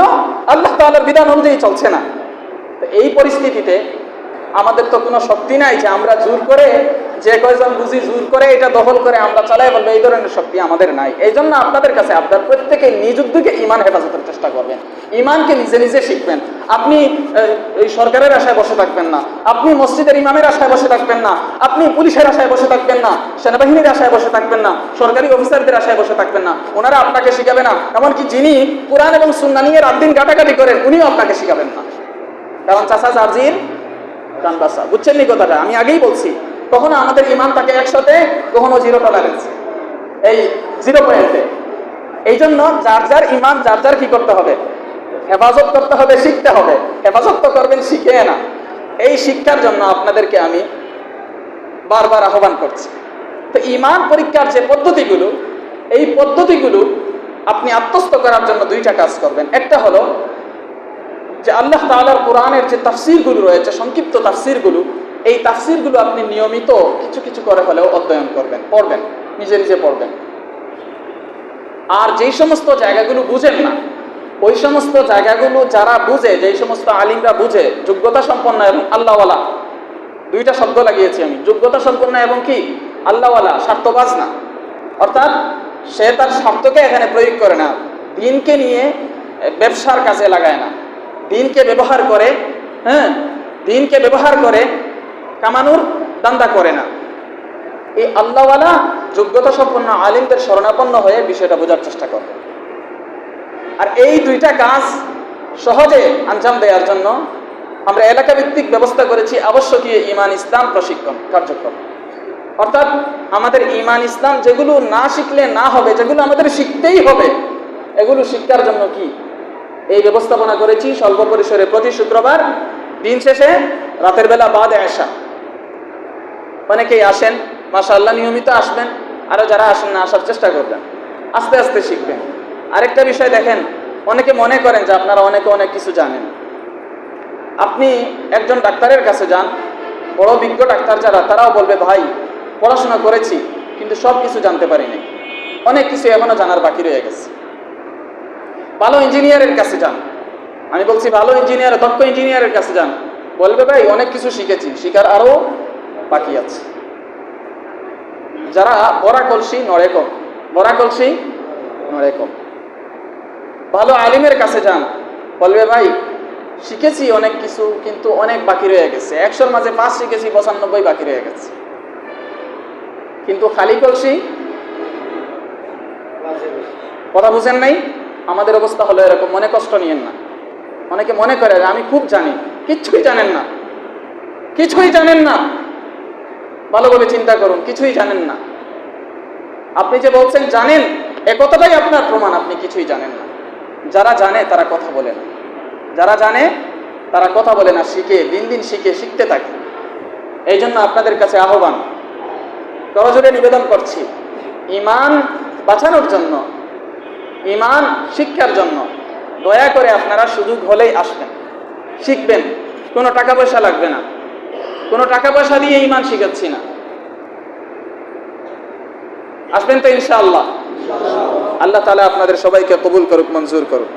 আল্লাহ তাআলার বিধান অনুযায়ী চলছে না। তো এই পরিস্থিতিতে আমাদের তো কোনো শক্তি নাই যে আমরা জোর করে, যে কয়জন বুঝি জোর করে এটা দখল করে আমরা চালাই বলবো, এই ধরনের শক্তি আমাদের নাই। এই জন্য আপনাদের কাছে আপনার প্রত্যেকে নিজ উদ্যোগে ঈমান হেফাজতের চেষ্টা করবেন, ঈমানকে নিজে নিজে শিখবেন। আপনি এই সরকারের আশায় বসে থাকবেন না, আপনি মসজিদের ইমামের আশায় বসে থাকবেন না, আপনি পুলিশের আশায় বসে থাকবেন না, সেনাবাহিনীর আশায় বসে থাকবেন না, সরকারি অফিসারদের আশায় বসে থাকবেন না। ওনারা আপনাকে শিখাবে না, এমনকি যিনি কোরআন এবং সুন্নাহ নিয়ে রাত দিন গাটাগাটি করেন উনিও আপনাকে শিখাবেন না। কারণ চাচা জার্জির প্রাণ বাঁচা। বুঝছেন নি কথাটা? আমি আগেই বলছি, কখনো আমাদের ইমান থাকে 100-তে, কখনো 0 টলারেন্স, এই 0 পয়েন্টে। এই জন্য যার যার ইমান যার যার কি করতে হবে? হেফাজত করতে হবে, শিখতে হবে। হেফাজত তো করবেন শিখে না। এই শিক্ষার জন্য আপনাদেরকে আমি বারবার আহ্বান করছি। তো ইমান পরীক্ষার যে পদ্ধতিগুলো, এই পদ্ধতিগুলো আপনি আত্মস্থ করার জন্য 2টা কাজ করবেন। একটা হলো যে আল্লাহ তাআলার কোরআনের যে তাফসীরগুলো রয়েছে, সংক্ষিপ্ত তাফসীরগুলো, এই তাফসীরগুলো আপনি নিয়মিত কিছু কিছু করে হলেও অধ্যয়ন করবেন, পড়বেন, নিজে নিজে পড়বেন। আর যেই সমস্ত জায়গাগুলো বুঝেন না, ওই সমস্ত জায়গাগুলো যারা বুঝে, যেই সমস্ত আলিমরা বুঝে, যোগ্যতা সম্পন্ন এবং আল্লাহওয়ালা, 2টা শব্দ লাগিয়েছি আমি, যোগ্যতা সম্পন্ন এবং কি আল্লাহওয়ালা, স্বার্থবাজ না। অর্থাৎ সে তার স্বার্থকে এখানে প্রয়োগ করে না, দিনকে নিয়ে ব্যবসার কাজে লাগায় না, দিনকে ব্যবহার করে, দিনকে ব্যবহার করে কামানোর দান্দা করে না। এই আল্লাহওয়ালা যোগ্যতা সম্পন্ন আলিমদের শরণাপন্ন হয়ে বিষয়টা বোঝার চেষ্টা করবে। আর এই 2টা কাজ সহজে আঞ্জাম দেওয়ার জন্য আমরা এলাকা ভিত্তিক ব্যবস্থা করেছি আবশ্যকীয় ঈমান ইসলাম প্রশিক্ষণ কার্যক্রম। অর্থাৎ আমাদের ঈমান ইসলাম যেগুলো না শিখলে না হবে, যেগুলো আমাদের শিখতেই হবে, এগুলো শিক্ষার জন্য কি এই ব্যবস্থাপনা করেছি স্বল্প পরিসরে প্রতি শুক্রবার দিন শেষে রাতের বেলা বাদে এশা। অনেকেই আসেন, মাশাআল্লাহ, নিয়মিত আসবেন। আরও যারা আসেন না, আসার চেষ্টা করবেন, আস্তে আস্তে শিখবেন। আরেকটা বিষয় দেখেন, অনেকে মনে করেন যে আপনারা অনেক কিছু জানেন। আপনি একজন ডাক্তারের কাছে যান, বড় বিজ্ঞ ডাক্তার যারা, তারাও বলবে ভাই পড়াশোনা করেছি কিন্তু সব কিছু জানতে পারিনি, অনেক কিছু এখনো জানার বাকি রয়ে গেছে। ভালো ইঞ্জিনিয়ারের কাছে যান, আমি বলছি ভালো ইঞ্জিনিয়ার, দক্ষ ইঞ্জিনিয়ারের কাছে যান, বলবে ভাই অনেক কিছু শিখেছি, শিখার আরও বাকি আছে। যারা বড়া কলসি নড়ে কম, বড়া কলসি নড়ে কম। ভালো আলিমের কাছে যান, বলবে ভাই শিখেছি অনেক কিছু কিন্তু অনেক বাকি রয়ে গেছে, 100-র মাঝে 5 শিখেছি, 95 বাকি রয়ে গেছে। কিন্তু খালি কলসি, কথা বুঝেন নাই? আমাদের অবস্থা হলো এরকম, মনে কষ্ট নিয়েন না। অনেকে মনে করে আমি খুব জানি, কিচ্ছুই জানেন না, কিছুই জানেন না। ভালোভাবে চিন্তা করুন, কিছুই জানেন না। আপনি যে বলছেন জানেন, এ কথাটাই আপনার প্রমাণ আপনি কিছুই জানেন না। যারা জানে তারা কথা বলে না, যারা জানে তারা কথা বলে না, শিখে, দিন দিন শিখে, শিখতে থাকে। এই জন্য আপনাদের কাছে আহ্বান, করজোড়ে নিবেদন করছি, ঈমান বাঁচানোর জন্য, ঈমান শিক্ষার জন্য দয়া করে আপনারা সুযোগ হলেই আসবেন, শিখবেন। কোনো টাকা পয়সা লাগবে না, কোনো টাকা পয়সা দিয়ে ঈমান শিখাচ্ছি না। আসবেন তো ইনশাআল্লাহ? আল্লাহ তাআলা আপনাদের সবাইকে কবুল করুক, মঞ্জুর করুক।